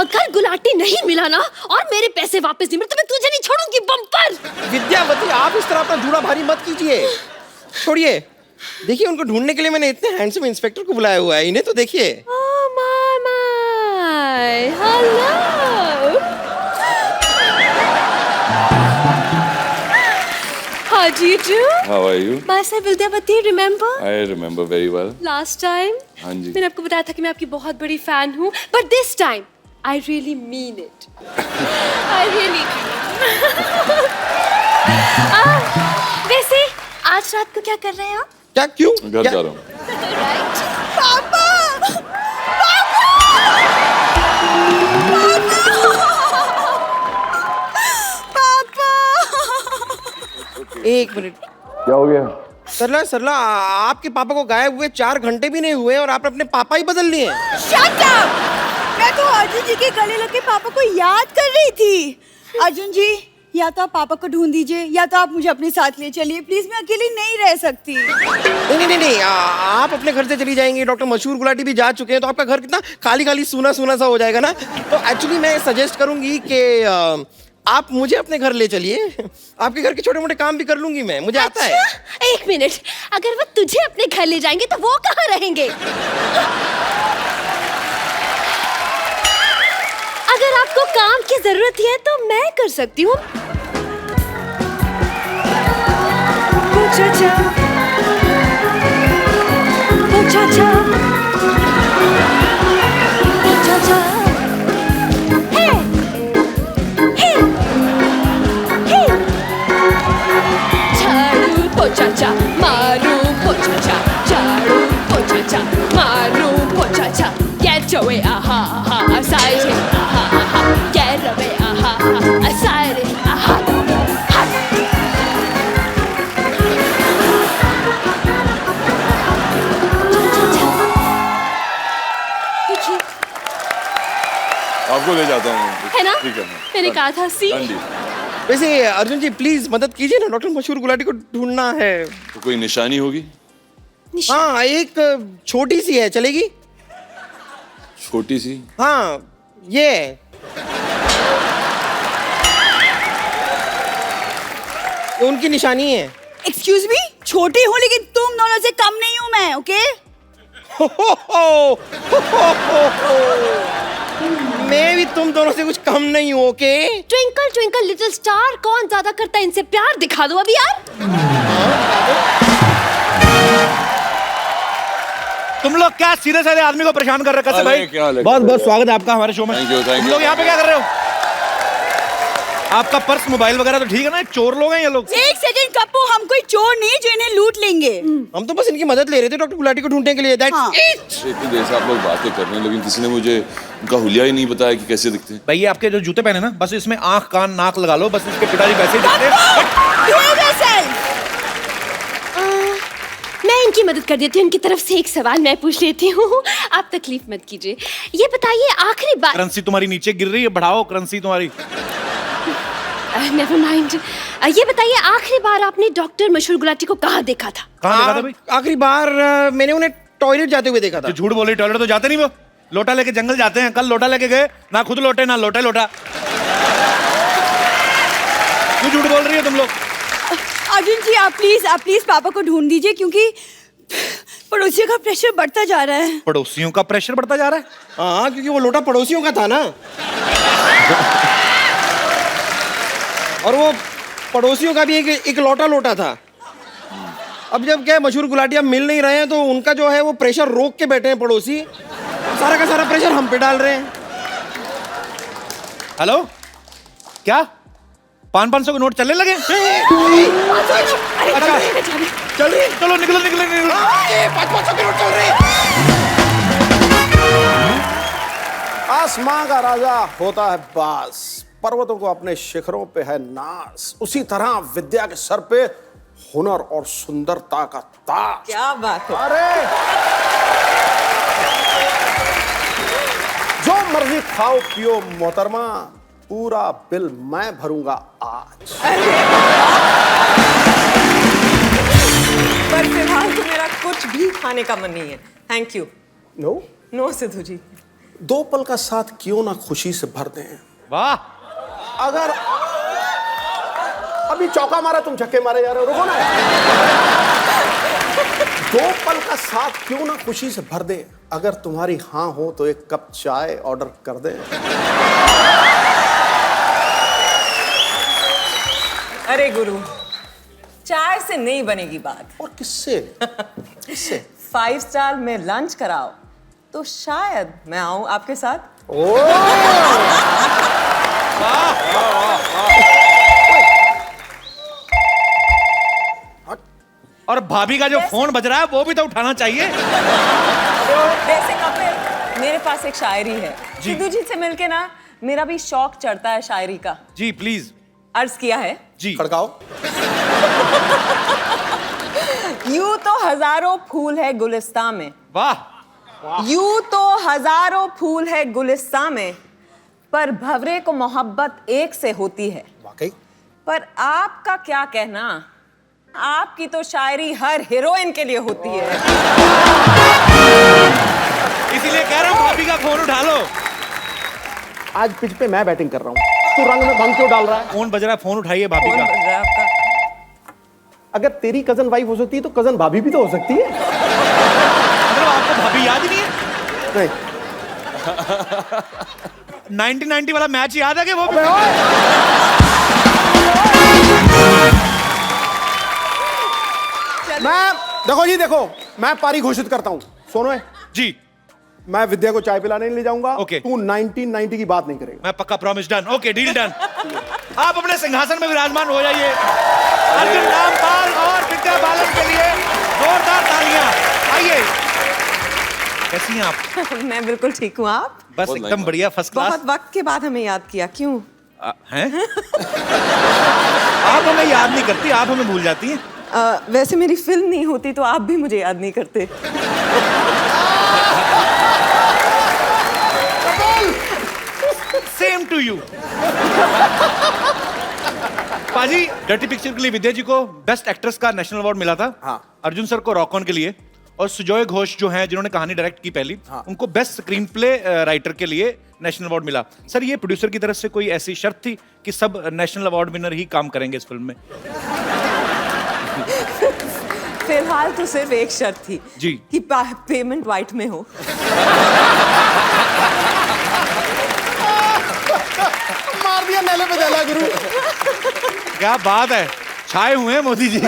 अगर गुलाटी नहीं मिला ना और मेरे पैसे वापस नहीं मिले तो मैं तुझे नहीं छोड़ूंगी बम्पर। विद्यावती आप इस तरह अपना जूड़ा भारी मत कीजिए, छोड़िए। देखिए उनको ढूंढने के लिए मैंने इतने हैंडसम इंस्पेक्टर को बुलाया हुआ है, इन्हें तो देखिए। Oh my hello. How do you do? How are you? Myself Vidyavati, remember? I remember very well. Last time? हाँ जी। मैंने आपको बताया था कि मैं आपकी बहुत बड़ी फैन हूँ, but this time I really mean it. I really do. वैसे आज रात को क्या कर रहे हैं आप? क्या क्यों? घर जा रहा हूँ। Right? पापा! एक मिनट, क्या हो गया? सरला सरला आपके पापा को गायब हुए 4 घंटे भी नहीं हुए और आपने अपने पापा ही बदल लिए। Shut up! मैं तो अर्जुन जी के गले लग के पापा को याद कर रही थी। अर्जुन जी या तो आप पापा को ढूंढ दीजिए या तो आप मुझे अपने साथ ले चलिए प्लीज, मैं अकेली नहीं रह सकती। नहीं, आप अपने घर से चली जाएंगी, डॉक्टर मशहूर गुलाटी भी जा चुके हैं, तो आपका घर कितना खाली खाली सूना सूना सा हो जाएगा ना। तो एक्चुअली मैं सजेस्ट करूंगी कि आप मुझे अपने घर ले चलिए, आपके घर के छोटे मोटे काम भी कर लूंगी मैं, मुझे आता है। एक मिनट, अगर वो तुझे अपने घर ले जाएंगे तो वो कहाँ रहेंगे? अगर आपको काम की जरूरत है तो मैं कर सकती हूँ। पोचाचा मारू पोचाचा झाड़ू पोचाचा मारू पोचाचा get away aha aha aside aha aha get away aha aha aside aha आपको ले जाता हूँ। है ना? ठीक है। मैंने कहा था सी। हाँ जी। वैसे अर्जुन जी प्लीज मदद कीजिए ना, डॉक्टर मशहूर गुलाटी को ढूंढना है। तो कोई निशानी होगी? हाँ एक छोटी सी है, चलेगी? छोटी सी? हाँ ये उनकी निशानी है। एक्सक्यूज मी, छोटी हूँ लेकिन तुम दोनों से कम नहीं हूँ मैं, ओके? मैं भी तुम दोनों से कुछ कम नहीं हूँ, okay? Twinkle twinkle little star, कौन ज्यादा करता है इनसे प्यार? दिखा दो अभी यार। तुम लोग क्या सीधे साधे आदमी को परेशान कर रहे हो? कैसे भाई? क्या लग बहुत बहुत स्वागत है आपका हमारे शो में। Thank you, thank तुम you. लोग यहाँ पे क्या कर रहे हो? आपका पर्स मोबाइल वगैरह तो ठीक है ना? चोर लोग हैं ये लोग। एक सेकंड कप्पू, हम कोई चोर नहीं जो इन्हें लूट लेंगे। हम तो बस इनकी मदद ले रहे थे डॉक्टर गुलाटी को ढूंढने के लिए। हाँ। इतनी देर से आप लोग बातें कर रहे हैं लेकिन किसी ने मुझे उनका हुलिया ही नहीं बताया कि कैसे दिखते हैं। भाई ये आपके जो जूते पहने ना, बस इसमें आंख कान नाक लगा लो, बस इसके पिताजी वैसे ही दिखते हैं। मैं इनकी मदद कर देती हूँ। इनकी तरफ से एक सवाल मैं पूछ लेती हूँ, आप तकलीफ मत कीजिए। ये बताइए आखिरी बात। करेंसी तुम्हारी नीचे गिर रही है, बढ़ाओ करेंसी तुम्हारी। Never mind. ये बताइए आखिरी बार आपने डॉक्टर मशहूर गुलाटी को कहाँ देखा था? कहाँ देखा था भाई? आखिरी बार मैंने उन्हें टॉयलेट जाते हुए देखा था। जो झूठ बोली, टॉयलेट तो जाते नहीं वो, लोटा लेके जंगल जाते हैं। कल लोटा लेके गए, ना खुद लोटे ना लोटा लोटा। क्यों झूठ बोल रही है तुम लोग? अर्जुन जी आप प्लीज पापा को ढूंढ दीजिए, क्योंकि पड़ोसियों का प्रेशर बढ़ता जा रहा है। पड़ोसियों का प्रेशर बढ़ता जा रहा है? हाँ, क्योंकि वो लोटा पड़ोसियों का था ना। और वो पड़ोसियों का भी एक लोटा था। अब जब क्या मशहूर गुलाटिया मिल नहीं रहे हैं तो उनका जो है वो प्रेशर रोक के बैठे हैं पड़ोसी। सारा का सारा प्रेशर हम पे डाल रहे हैं। हेलो, क्या 500 के नोट चलने लगे? अच्छा चलिए चलो निकलो निकलो निकलो। 500 के नोट चल रहे हैं। आसमां का राजा होता है बास, पर्वतों को अपने शिखरों पे है नाज, उसी तरह विद्या के सर पे हुनर और सुंदरता का ताज। क्या बात है। अरे जो मर्जी खाओ पियो मोहतरमा, पूरा बिल मैं भरूंगा आज। पर फिलहाल तो मेरा कुछ भी खाने का मन नहीं है, thank you. No no Sidhu ji. दो पल का साथ क्यों ना खुशी से भर दें। वाह, अगर अभी चौका मारा तुम छक्के मारे जा रहे हो, रुको ना। दो पल का साथ क्यों ना खुशी से भर दे, अगर तुम्हारी हाँ हो तो एक कप चाय ऑर्डर कर दे। अरे गुरु, चाय से नहीं बनेगी बात। और किससे? किससे? 5 स्टार में लंच कराओ तो शायद मैं आऊं आपके साथ। और भाभी का जो फोन बज रहा है वो भी तो उठाना चाहिए। वैसे कपिल, मेरे पास एक शायरी है। सिद्धू जी से मिलके ना मेरा भी शौक चढ़ता है शायरी का। जी प्लीज। अर्ज किया है जी। खड़काओ। यूं तो हजारों फूल है गुलिस्तान में। वाह। यूं तो हजारों फूल है गुलिस्तान में, पर भंवरे को मोहब्बत एक से होती है। वाकई। पर आपका क्या कहना, आपकी तो शायरी हर हीरोइन के लिए होती है। इसीलिए कह रहा हूँ भाभी का फोन उठा लो। आज पिच पे मैं बैटिंग कर रहा हूँ, तू रंग में भंग क्यों डाल रहा है? फोन बज रहा है, फोन उठाइए भाभी कौन का। बज रहा है आपका? अगर तेरी कजन वाइफ हो सकती है तो कजन भाभी भी तो हो सकती है। मतलब आपको भाभी याद ही नहीं है? नहीं। 1990 वाला मैच याद है कि वो? मैं देखो जी, देखो मैं पारी घोषित करता हूँ। सोनो जी, मैं विद्या को चाय पिलाने नहीं ले जाऊंगा। ओके। तू 1990 की बात नहीं करेगा। मैं पक्का, promise, done. Okay, deal done. आप अपने सिंहासन में विराजमान हो जाइए। अर्जुन रामपाल और विद्या बालन के लिए जोरदार तालियां। आइए। कैसी हैं आप? मैं बिल्कुल ठीक हूँ, आप? बस एकदम बढ़िया, फर्स्ट क्लास। बहुत वक्त के बाद हमें याद किया, क्यों? हैं? आप हमें याद नहीं करती, आप हमें भूल जाती हैं। वैसे मेरी फिल्म नहीं होती तो आप भी मुझे याद नहीं करते। Same to you. पाजी, डर्टी पिक्चर के लिए विद्या जी को बेस्ट एक्ट्रेस का नेशनल अवार्ड मिला था। हाँ। अर्जुन सर को रॉक ऑन के लिए, और सुजॉय घोष जो हैं जिन्होंने कहानी डायरेक्ट की पहली, हाँ। उनको बेस्ट स्क्रीन प्ले राइटर के लिए नेशनल अवार्ड मिला। सर, ये प्रोड्यूसर की तरफ से कोई ऐसी शर्त थी कि सब नेशनल अवार्ड विनर ही काम करेंगे इस फिल्म में? फिलहाल तो सिर्फ एक शर्त थी जी। कि पेमेंट व्हाइट में हो। मार दिया नेले पे जला गुरु। क्या बात है, छाए हुए हैं मोदी जी।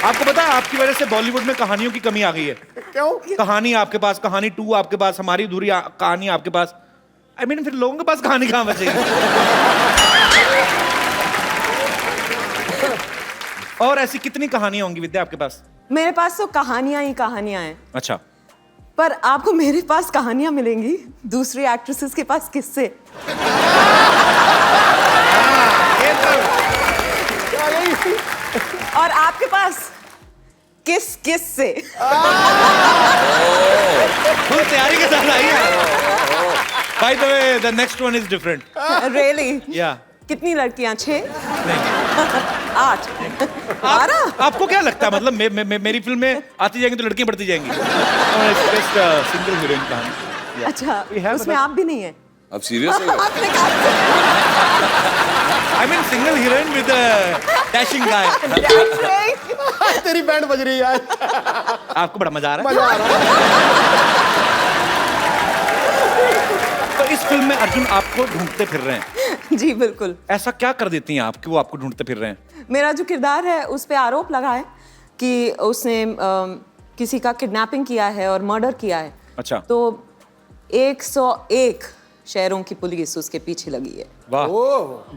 आपको पता है आपकी वजह से बॉलीवुड में कहानियों की कमी आ गई है। क्यों? कहानी आपके पास, कहानी 2 आपके पास, हमारी अधूरी कहानी आपके पास। I mean, फिर लोगों के पास कहानी कहाँ बचेगी? और ऐसी कितनी कहानियां होंगी विद्या आपके पास? मेरे पास तो कहानियां ही कहानियां हैं। अच्छा। पर आपको मेरे पास कहानियां मिलेंगी, दूसरी एक्ट्रेसेस के पास किससे? और आपके पास किस किस से? फुल तैयारी के साथ आई है। By the way, the next one is different. Really? Yeah. कितनी लड़कियां? 6? नहीं 8? 12? आपको क्या लगता है मतलब मेरी फिल्म में आती जाएंगी तो लड़कियां बढ़ती जाएंगी? सिंगल हीरोइन कहानी। अच्छा, उसमें आप भी नहीं है? आप सीरियस हो? I mean single heroine with a dashing guy. तेरी बैंड बज रही है। आपको बड़ा मजा आ रहा है? मजा आ रहा है। तो इस फिल्म में अर्जुन आपको ढूंढते फिर रहे हैं। जी बिल्कुल। ऐसा क्या कर देती हैं आप कि वो आपको ढूंढते फिर रहे हैं? मेरा जो किरदार है उस पे आरोप लगा है कि उसने किसी का किडनैपिंग किया है और मर्डर किया है। अच्छा। तो 101 शहरों की पुलिस उसके पीछे लगी है। वाह,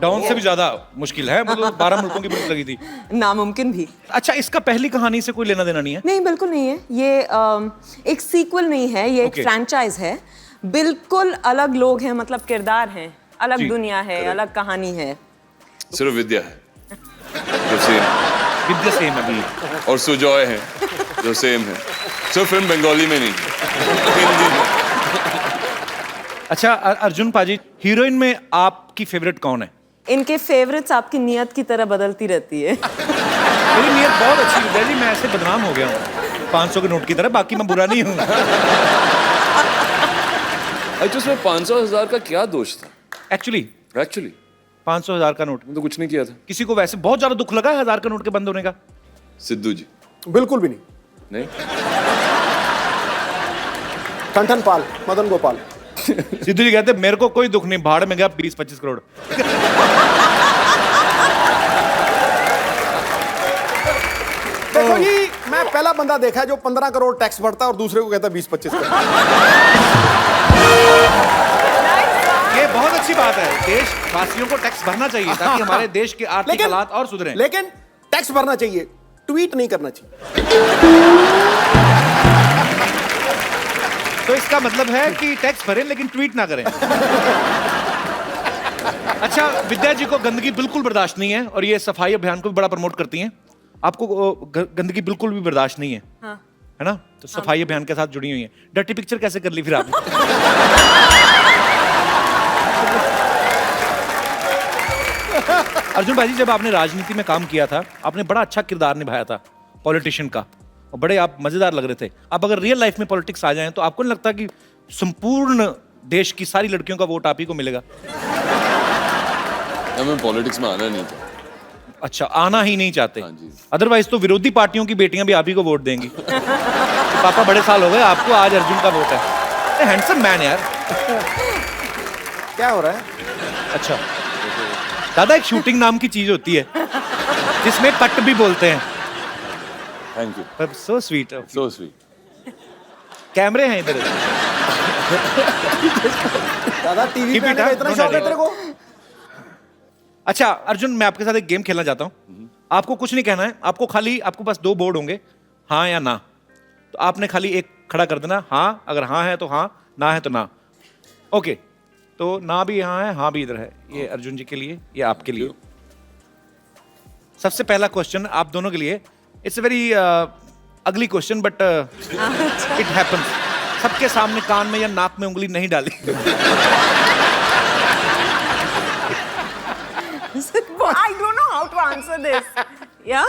डाउन से भी ज्यादा मुश्किल है, मतलब 12 मुल्कों की पुलिस लगी थी। नामुमकिन भी। अच्छा, इसका पहली कहानी से कोई लेना देना नहीं है? नहीं, बिल्कुल नहीं है। ये एक सीक्वल नहीं है, ये एक फ्रैंचाइज है। बिल्कुल अलग लोग हैं, मतलब किरदार हैं, अलग दुनिया है, अलग कहानी है। सिर्फ विद्या है जो सेम, विद्या सेम अभी, और सुजॉय है जो सेम है। सिर्फ फिल्म बंगाली में नहीं, हिंदी में। अच्छा अर्जुन पाजी, हीरोइन में आपकी फेवरेट कौन है? इनके फेवरेट्स आपकी नियत की तरह बदलती रहती है। मेरी नियत बहुत अच्छी है जी, मैं ऐसे बदनाम हो गया हूँ 500 के नोट की तरह, बाकी मैं बुरा नहीं हूँ। अच्छा, उसमें 500,000 का क्या दोष था? एक्चुअली 500,000 का नोट तो कुछ नहीं किया था। किसी को वैसे बहुत ज्यादा दुख लगा 1000 का नोट के बंद होने का? सिद्धू जी बिल्कुल भी नहीं। ठन पाल, मदन गोपाल। सिद्धू जी कहते मेरे को कोई दुख नहीं, भाड़ में गया 20-25 करोड़। देखो जी, मैं पहला बंदा देखा है जो 15 करोड़ टैक्स भरता है और दूसरे को कहता है 20-25 करोड़। ये बहुत अच्छी बात है, देशवासियों को टैक्स भरना चाहिए ताकि हमारे देश के आर्थिक हालात और सुधरें। लेकिन टैक्स भरना चाहिए, ट्वीट नहीं करना चाहिए। तो इसका मतलब है कि टैक्स भरें लेकिन ट्वीट ना करें। अच्छा, विद्या जी को गंदगी बिल्कुल बर्दाश्त नहीं है और ये सफाई अभियान को भी बड़ा प्रमोट करती हैं। आपको गंदगी बिल्कुल भी बर्दाश्त नहीं है, हाँ। है ना? तो सफाई अभियान के साथ जुड़ी हुई है। डर्टी पिक्चर कैसे कर ली फिर आपने? अर्जुन भाई जी, जब आपने राजनीति में काम किया था, आपने बड़ा अच्छा किरदार निभाया था पॉलिटिशियन का, और बड़े आप मजेदार लग रहे थे। अब अगर रियल लाइफ में पॉलिटिक्स आ जाएं तो आपको नहीं लगता कि संपूर्ण देश की सारी लड़कियों का वोट आप ही को मिलेगा? हमें पॉलिटिक्स में आना नहीं था। अच्छा, आना ही नहीं चाहते? हाँ जी। अदरवाइज तो विरोधी पार्टियों की बेटियां भी आप ही को वोट देंगी। तो पापा बड़े साल हो गए आपको, आज अर्जुन का वोट है। हैंडसम मैन यार। क्या हो रहा है? अच्छा दादा, एक शूटिंग नाम की चीज होती है जिसमें कट भी बोलते हैं। Thank you. So sweet, so sweet. कैमरे हैं इधर। दादा टीवी पे आने का इतना शौक है तेरे को? अच्छा अर्जुन, मैं आपके साथ एक गेम खेलना चाहता हूँ। आपको कुछ नहीं कहना है, आपको पास 2 बोर्ड होंगे, हाँ या ना। तो आपने खाली एक खड़ा कर देना, हाँ अगर हाँ है तो हाँ, ना है तो ना। ओके, तो ना भी यहाँ है, हाँ भी इधर है। ये अर्जुन जी के लिए, ये आपके लिए। सबसे पहला क्वेश्चन आप दोनों के लिए। It's a very ugly question but it happens. सबके सामने कान में या नाक में उंगली नहीं डाली। I don't know how to answer this. Yeah?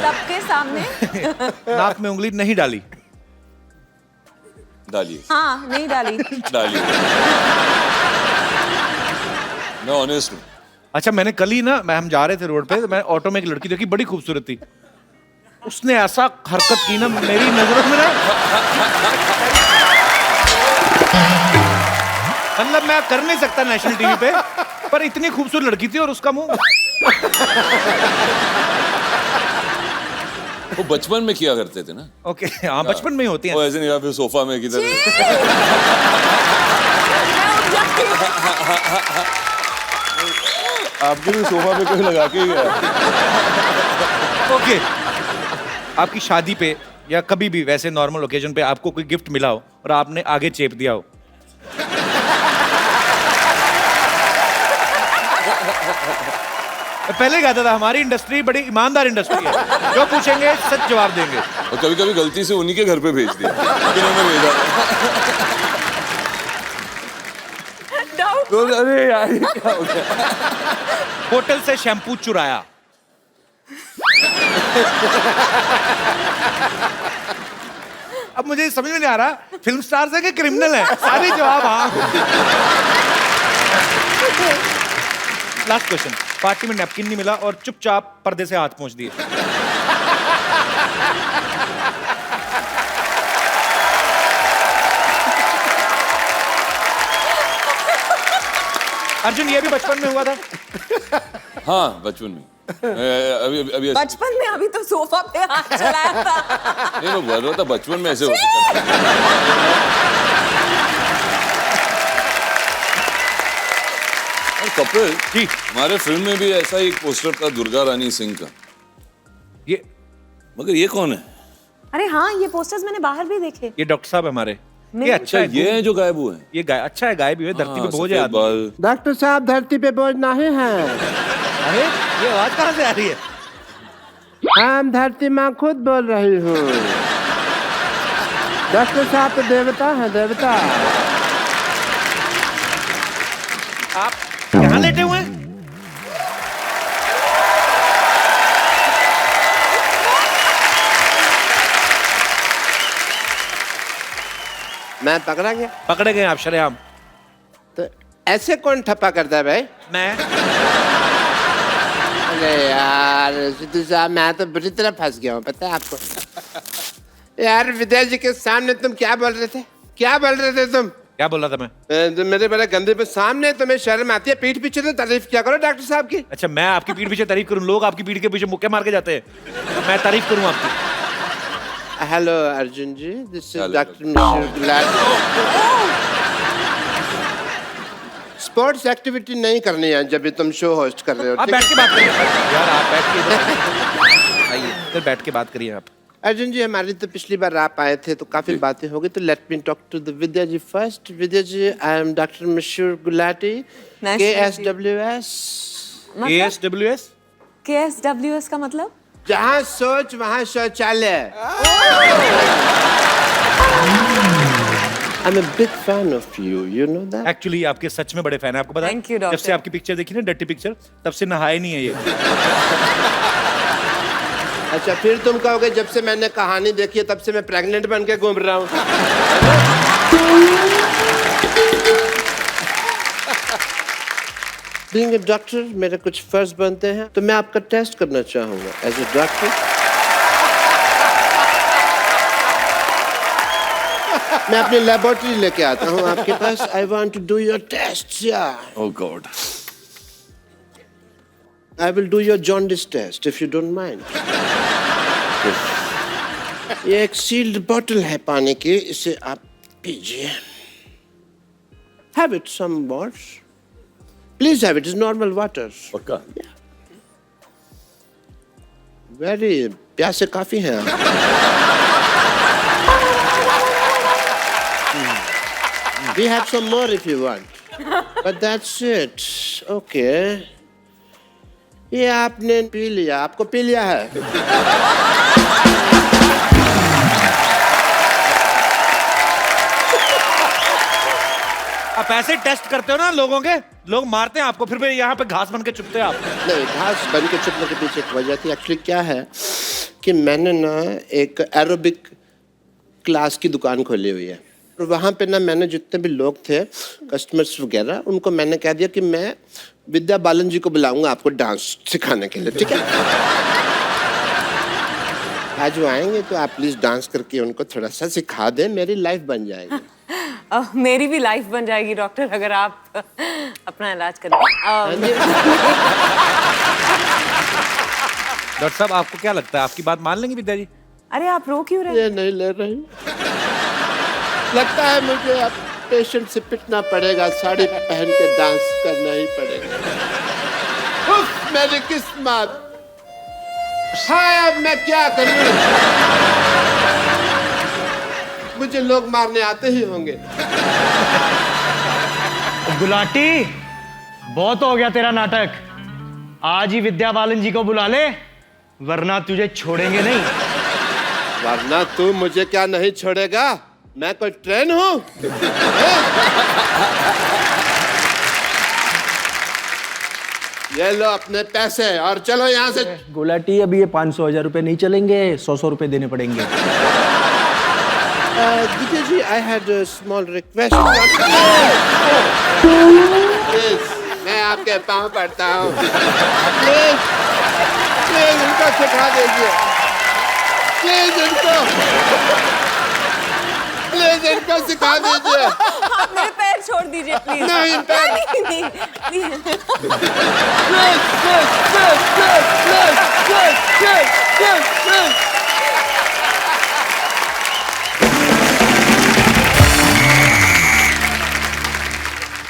सबके सामने नाक में उंगली नहीं डाली। डालिए। हाँ, नहीं डाली। डालिए। मैं ऑनेस्ट हूँ। अच्छा, मैंने कल ही ना, हम जा रहे थे रोड पे, तो मैं ऑटो में एक लड़की देखी, बड़ी खूबसूरत थी। उसने ऐसा हरकत की ना मेरी नजरों में ना, मतलब मैं कर नहीं सकता नेशनल टीवी पे, पर इतनी खूबसूरत लड़की थी और उसका मुंह। वो बचपन में किया करते थे ना। ओके, हाँ बचपन में ही होती है। वो ऐसे नहीं, फिर सोफा में किधर। आपके भी सोफा पे कोई लगा के ही गया। ओके, आपकी शादी पे या कभी भी वैसे नॉर्मल ओकेजन पे आपको कोई गिफ्ट मिला हो और आपने आगे चेप दिया हो, पहले कहता था हमारी इंडस्ट्री बड़ी ईमानदार इंडस्ट्री है, जो पूछेंगे सच जवाब देंगे। और कभी कभी गलती से उन्हीं के घर पे भेज दिया जिन्होंने भेजा। तो अरे यार ये क्या हो गया? होटल से शैम्पू चुराया। अब मुझे समझ में नहीं आ रहा फिल्म स्टार्स है कि क्रिमिनल है, सारे जवाब हाँ। लास्ट क्वेश्चन, पार्टी में नैपकिन नहीं मिला और चुपचाप पर्दे से हाथ पहुंच दिए। अर्जुन ये भी बचपन में हुआ था? हाँ बचपन में। अभी बचपन में अभी तो सोफा पे हाथ चलाया था। नहीं मैं बोल रहा था बचपन में ऐसे होता था। कपिल जी, हमारे फिल्म में भी ऐसा एक पोस्टर था दुर्गा रानी सिंह का। ये मगर ये कौन है? अरे हाँ, ये पोस्टर्स मैंने बाहर भी देखे। ये डॉक्टर साहब हमारे। ये अच्छा है, ये है जो गायब हुए हैं। ये अच्छा है, गायब हुए, धरती पे बोझ है आदमी। डॉक्टर साहब धरती पे बोझ नहीं है। अरे ये आवाज कहाँ से आ रही है? हम धरती माँ खुद बोल रही हूँ। डॉक्टर साहब तो देवता है, देवता। आप यहाँ लेटे हुए हैं? मैं पकड़ा गया? पकड़े गए आप शरेआम। तो ऐसे कौन ठप्पा करता है भाई? मैं। अरे यार सिद्धू साहब, मैं तो बुरी तरह फंस गया हूँ, पता है आपको। यार विद्या जी के सामने तुम क्या बोल रहे थे? क्या बोल रहे थे तुम? क्या बोल रहा था मैं? मेरे बड़े गंदे पे सामने तुम्हें शर्म आती है? पीठ पीछे तो तारीफ क्या करो डॉक्टर साहब की। अच्छा मैं आपकी पीठ पीछे तारीफ करूं? लोग आपकी पीठ के पीछे मुक्के मार के जाते हैं, मैं तारीफ करूं आपकी? Hello Arjun ji, this is doctor Mishra Gulati. Sports activity नहीं करनी है जब भी तुम शो होस्ट कर रहे हो। आप बैठ के बात करिए यार, आप बैठ के आइए, इधर बैठ के बात करिए आप। अर्जुन जी, हमारी तो पिछली बार आप आए थे तो काफी बातें हो गई, तो let me talk to the Vidya ji first. Vidya ji, I am doctor Mishra Gulati, KSWS। KSWS? KSWS का मतलब? जहाँ सोच वहाँ शौचालय। I'm a big fan of you, you know that? Actually आपके सच में बड़े फैन है, आपको पता है? Thank you, doctor. जब से आपकी पिक्चर देखी ना, डर्टी पिक्चर, तब से नहाए नहीं है ये। अच्छा फिर तुम कहोगे जब से मैंने कहानी देखी है तब से मैं प्रेग्नेंट बन के घूम रहा हूँ। बीइंग अ डॉक्टर मेरे कुछ फर्ज बनते हैं, तो मैं आपका टेस्ट करना चाहूंगा एज ए डॉक्टर। मैं अपनी लेबोरेटरी लेके आता हूँ आपके पास। I want to do your test. Oh God. I will do your jaundice test if you don't mind. ये एक सील्ड बॉटल है पानी की, इसे आप पीजिए। Have it some more. Please have it. It's normal water. पक्का? Very प्यासे काफी हैं आप। We have some more if you want. But that's it. Okay. ये आपने पी लिया, आपको पी लिया है। आप ऐसे टेस्ट करते हो ना लोगों के, लोग मारते हैं आपको, फिर भी यहाँ पे घास बन के चुपते हैं आप। नहीं, घास बन के चुपने के पीछे एक वजह थी। एक्चुअली क्या है कि मैंने ना एक एरोबिक क्लास की दुकान खोली हुई है, और वहाँ पे ना मैंने जितने भी लोग थे कस्टमर्स वगैरह, उनको मैंने कह दिया कि मैं विद्या बालन जी को बुलाऊंगा आपको डांस सिखाने के लिए, ठीक है? आज वो आएंगे तो आप प्लीज डांस करके उनको थोड़ा सा सिखा दें, मेरी लाइफ बन जाएगी। मेरी भी लाइफ बन जाएगी डॉक्टर, अगर आप अपना इलाज करें। डॉक्टर साहब आपको क्या लगता है, आपकी बात मान लेंगे विद्या जी? अरे आप रो क्यों रहे? ये नहीं ले रही। लगता है मुझे अब पेशेंट से पिटना पड़ेगा, साड़ी पहन के डांस करना ही पड़ेगा। उफ, मेरी किस्मत। हाय, अब मैं क्या करूं? मुझे लोग मारने आते ही होंगे। गुलाटी, बहुत हो गया तेरा नाटक। आज ही विद्या बालन जी को बुला ले, वरना तुझे छोड़ेंगे नहीं। वरना तू मुझे क्या नहीं छोड़ेगा? मैं कोई ट्रेन हूं? ये लो अपने पैसे और चलो यहाँ से। गुलाटी, अभी ये 500,000 रुपए नहीं चलेंगे, 100 रुपए देने पड़ेंगे। Didi ji, I had a small request. Please, मैं आपके पाँव पड़ता हूँ। Please, please इनको सिखा दीजिए। Please इनको सिखा दीजिए। आप मेरे पैर छोड़ दीजिए प्लीज। नहीं, पैर नहीं,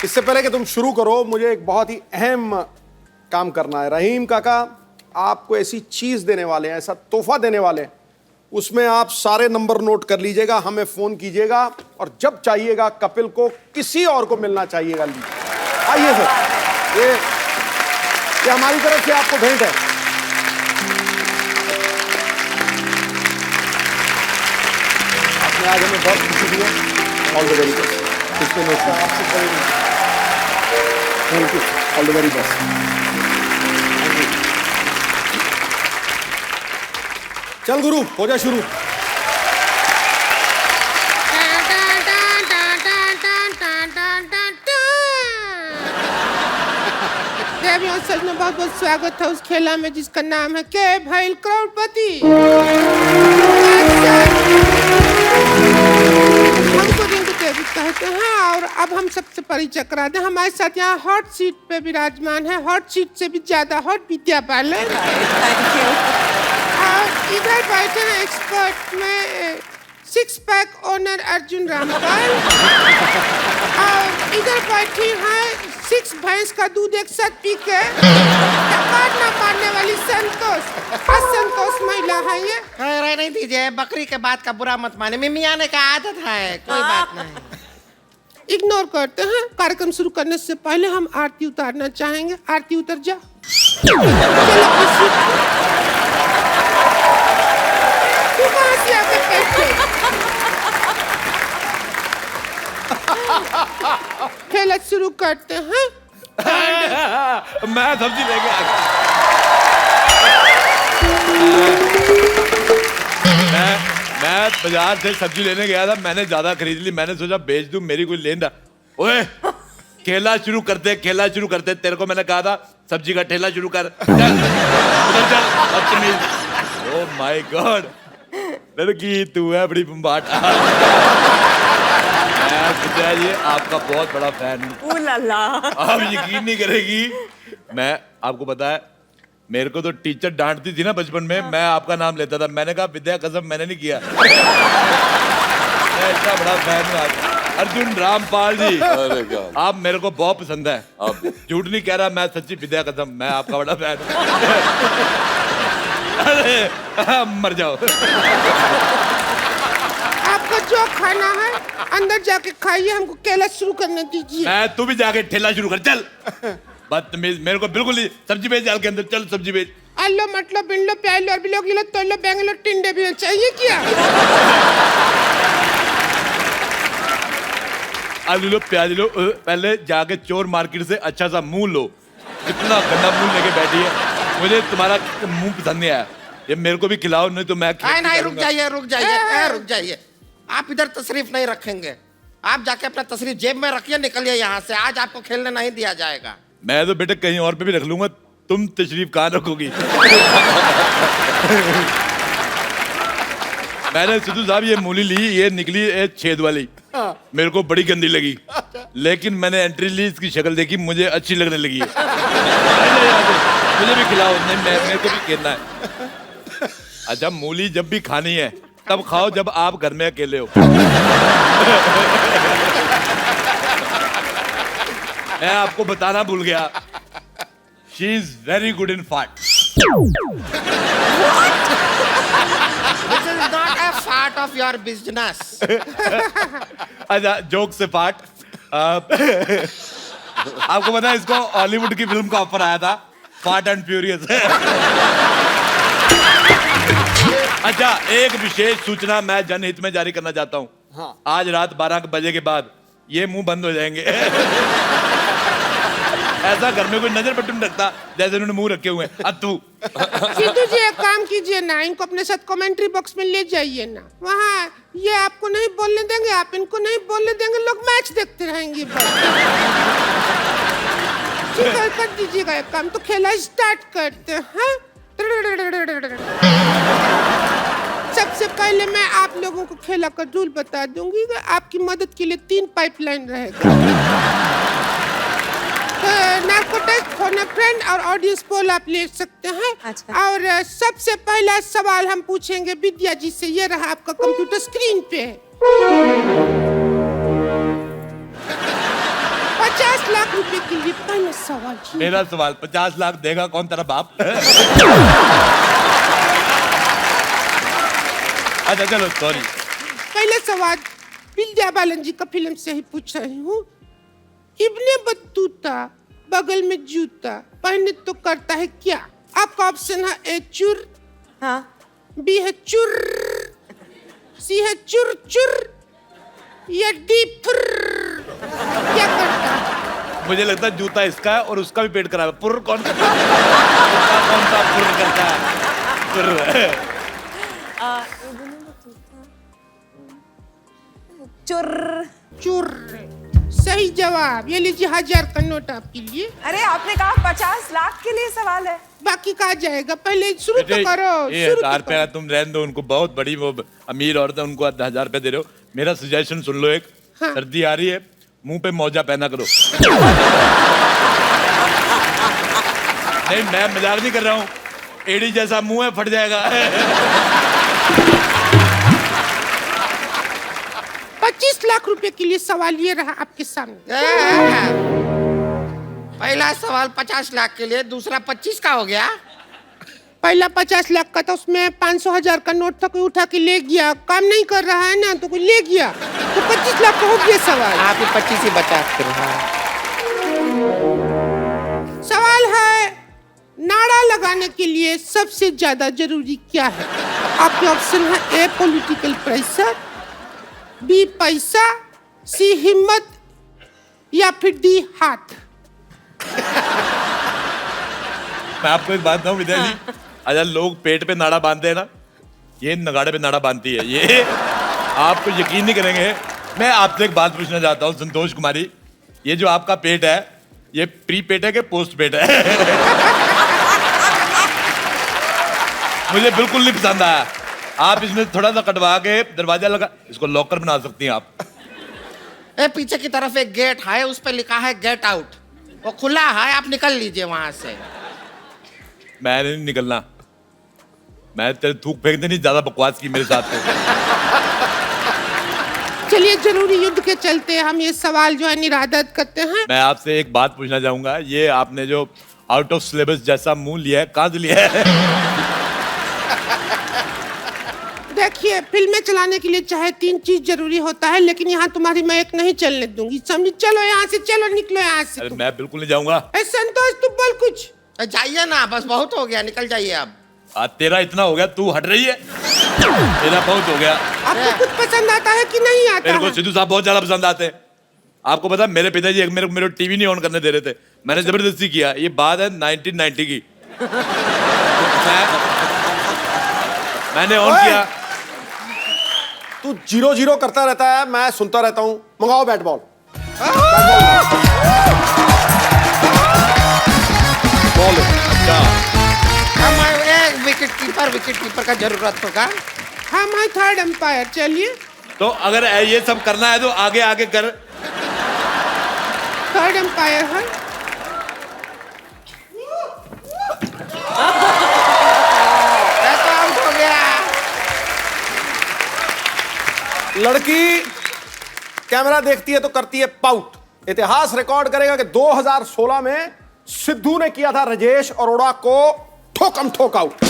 इससे पहले कि तुम शुरू करो, मुझे एक बहुत ही अहम काम करना है। रहीम काका आपको ऐसी चीज देने वाले हैं, ऐसा तोहफा देने वाले हैं, उसमें आप सारे नंबर नोट कर लीजिएगा, हमें फोन कीजिएगा और जब चाहिएगा कपिल को किसी और को मिलना चाहिएगा। आइए सर, ये हमारी तरफ से आपको भेंट है। आपने आज हमें बहुत खुशी दी है। All the very best. इसमें नोट कर आपसे करेंगे। Thank you, all the very best. चल गुरु, हो जा शुरू। देवियों सच में बहुत बहुत स्वागत है उस खेला में जिसका नाम है के भैल करोड़पति। हमको रिंकू देवी कहते हैं और अब हम सबसे परिचय करा दें। हमारे साथ यहाँ हॉट सीट पे विराजमान है, हॉट सीट से भी ज्यादा हॉट विद्या बालन। इधर बैठे हैं एक्सपर्ट में 6 पैक ओनर अर्जुन रामपाल और इधर बैठी हैं 6 भैंस का दूध एक साथ पी के टक्कर न मारने वाली संतोष। असंतोष महिला है ये। रहने दीजिए, बकरी के बात का बुरा मत माने, मिमी आने का आदत है, कोई बात नहीं। इग्नोर करते हैं। कार्यक्रम शुरू करने से पहले हम आरती उतारना चाहेंगे। आरती उतर जा। खेल शुरू करते हैं। मैं सब्जी लेके आ गया। मैं बाजार से सब्जी लेने गया था, मैंने ज्यादा खरीद ली, मैंने सोचा बेच दूं, मेरी कोई लेंदा। ओए खेला शुरू करते, खेला शुरू करते, तेरे को मैंने कहा था सब्जी का ठेला शुरू कर। चल उधर चल, बदतमीज। ओह माय गॉड, लड़की तू है बड़ी बम्बाट। विद्या जी आपका बहुत बड़ा फैन हूँ। आप यकीन नहीं करेगी, मैं आपको पता है मेरे को तो टीचर डांटती थी ना बचपन में, मैं आपका नाम लेता था। मैंने कहा विद्या कसम मैंने नहीं किया। मैं इतना बड़ा फैन हूँ अर्जुन रामपाल जी। आप मेरे को बहुत पसंद है, आप झूठ नहीं कह रहा, मैं सच्ची विद्या कसम मैं आपका बड़ा फैन हूँ। अरे मर जाओ। आपको जो खाना है अंदर जाके खाइए, हमको केला शुरू करने दीजिए। मैं तू भी जाके ठेला शुरू कर, चल। बदतमीज, मेरे को बिल्कुल नहीं। सब्जी बेच जाल के अंदर, चल सब्जी बेच। आलो मतलब बिल्लो प्यालो बिलो गिलो तोलो बेंगलो टिंडे भी चाहिए क्या? आलू लो प्याज लो, पहले जाके चोर मार्केट से अच्छा सा मुंह लो। कितना गंदा मुंह लेके बैठी है, मुझे तुम्हारा मुंह पसंद नहीं आया। ये मेरे को भी खिलाओ, नहीं तो मैं नहीं, रुक जाइए रुक जाइए रुक जाइए। आप इधर तशरीफ नहीं रखेंगे, आप जाके अपना तशरीफ जेब में रखिए, निकलिए यहाँ से। आज आपको खेलने नहीं दिया जाएगा। मैं तो बेटा कहीं और पे भी रख लूंगा, तुम तशरीफ कहाँ रखोगी? मैंने सिद्धू साहब ये मूली ली, ये निकली छेद वाली, मेरे को बड़ी गंदी लगी, लेकिन मैंने एंट्री ली, इसकी शक्ल देखी, मुझे अच्छी लगने लगी है। मुझे भी खिलाओ। नहीं मेरे को भी खेलना है। अच्छा मूली जब भी खानी है तब खाओ जब आप घर में अकेले हो। मैं आपको बताना भूल गया, she is very good in fart. This is not a part of your business. अच्छा जोक से पार्ट। आपको पता है इसको हॉलीवुड की फिल्म का ऑफर आया था, फास्ट एंड फ्यूरियस। अच्छा, एक विशेष सूचना मैं जनहित में जारी करना चाहता हूँ। हाँ। आज रात 12 बजे के बाद ये मुंह बंद हो जाएंगे। ऐसा घर में कोई नजर पट्टू नहीं रखता जैसे उन्होंने मुंह रखे हुए हैं। अतु सिद्धू जी एक काम कीजिए ना, इनको अपने साथ कमेंट्री बॉक्स में ले जाइए ना। वहाँ ये आपको नहीं बोलने देंगे, आप इनको नहीं बोलने देंगे, लोग मैच देखते रहेंगे बस। ठीक है, कर दीजिएगा एक काम, तो खेला स्टार्ट करते हैं। सबसे पहले मैं आप लोगों को खेला का रूल बता दूंगी कि आपकी मदद के लिए 3 पाइपलाइन रहेगा। Narco test, phone a friend और ऑडियंस पोल आप ले सकते हैं। अच्छा। और सबसे पहला सवाल हम पूछेंगे विद्या जी से, ये रहा आपका कंप्यूटर स्क्रीन पे। 50 लाख रुपए के लिए पहला सवाल। मेरा सवाल, 50 लाख देगा कौन तेरा बाप? अच्छा चलो, सॉरी। पहले सवाल विद्या बालन जी का फिल्म से ही पूछ रही हूँ। इब्ने बत्तूता बगल में जूता पहने तो करता है क्या? आपका ऑप्शन है ए चुर, हाँ, बी है चुर, सी है चुर चुर, या डी फुर। क्या करता है? मुझे लगता है जूता इसका है और उसका भी पेट खराब है। पुर कौन करता है? कौन सा पुर करता है? पुर। चुर चुर सही जवाब। ये लीजिए 1000 का नोट आपके लिए। अरे आपने कहा 50 लाख के लिए सवाल है, बाकी कहा जाएगा। पहले शुरू तो करो। ये 1000 रुपया तुम रहने दो, उनको बहुत बड़ी वो अमीर औरत है, उनको 1000 रुपया दे रहे हो। मेरा सजेशन सुन लो एक। हाँ। सर्दी आ रही है, मुंह पे मौजा पहना करो। नहीं, मैं मजाक नहीं कर रहा हूँ। एड़ी जैसा मुंह है, फट जाएगा। 25 लाख रुपए के लिए सवाल ये रहा आपके सामने। पहला सवाल 50 लाख के लिए, दूसरा 25 का हो गया। पहला 50 लाख का था, उसमें 500,000 का नोट था, कोई उठा के ले गया। काम नहीं कर रहा है ना, तो कोई ले गया, तो 25 लाख का हो गया सवाल। आप ही 25 ही बचा के सवाल है, नारा लगाने के लिए सबसे ज्यादा जरूरी क्या है? आपके ऑप्शन है ए पॉलिटिकल प्रेशर, बी पैसा, सी हिम्मत, या फिर डी हाथ। मैं आपको एक बात बताऊं विद्या जी, अगर लोग पेट पे नाड़ा बांधते हैं ना, ये नगाड़े पे नाड़ा बांधती है। ये आपको यकीन नहीं करेंगे। मैं आपसे एक बात पूछना चाहता हूँ संतोष कुमारी, ये जो आपका पेट है, ये प्री पेट है कि पोस्ट पेट है? मुझे बिल्कुल नहीं पसंद आया। आप इसमें थोड़ा सा कटवा के दरवाजा लगा, इसको लॉकर बना सकती हैं आप। पीछे की तरफ एक गेट है, उस पर लिखा है गेट आउट, वो खुला है, आप निकल लीजिए वहां से। मैं नहीं निकलना, मैं तेरे थूक फेंकते नहीं, ज्यादा बकवास की मेरे साथ। चलिए, जरूरी युद्ध के चलते हम ये सवाल जो है निरादत करते हैं। मैं आपसे एक बात पूछना चाहूंगा, ये आपने जो आउट ऑफ सिलेबस जैसा मुंह लिया है, कहाँ से लिया है? देखिए, फिल्में चलाने के लिए चाहे 3 चीज जरूरी होता है, लेकिन यहाँ तुम्हारी मैं एक नहीं चलने दूंगी, समझी? चलो यहाँ से, चलो निकलो यहाँ से। अरे मैं बिल्कुल नहीं जाऊंगा। संतोष तू बोल कुछ। जाइए ना, बस बहुत हो गया, निकल जाइए आप। तेरा इतना हो गया, तू हट रही है। मेरा बहुत हो गया। आपको कुछ पसंद आता है कि नहीं आता? मेरे को सिद्धू साहब बहुत ज्यादा पसंद आते हैं। आपको पता है, मेरे पिताजी मेरे टीवी नहीं ऑन करने दे रहे थे, मैंने जबरदस्ती किया। ये बात है 1990 की। मैंने ऑन किया। तू 0-0 करता रहता है, मैं सुनता रहता हूँ। मंगाओ बैट बॉल। बॉल। अच्छा, हम विकेट कीपर का जरूरत होगा। हम हैं थर्ड अंपायर। चलिए, तो अगर ये सब करना है तो आगे आगे कर। थर्ड अंपायर है। आउट हो गया। लड़की कैमरा देखती है तो करती है पाउट। इतिहास रिकॉर्ड करेगा कि 2016 में सिद्धू ने किया था राजेश अरोड़ा को ठोकम ठोक आउट।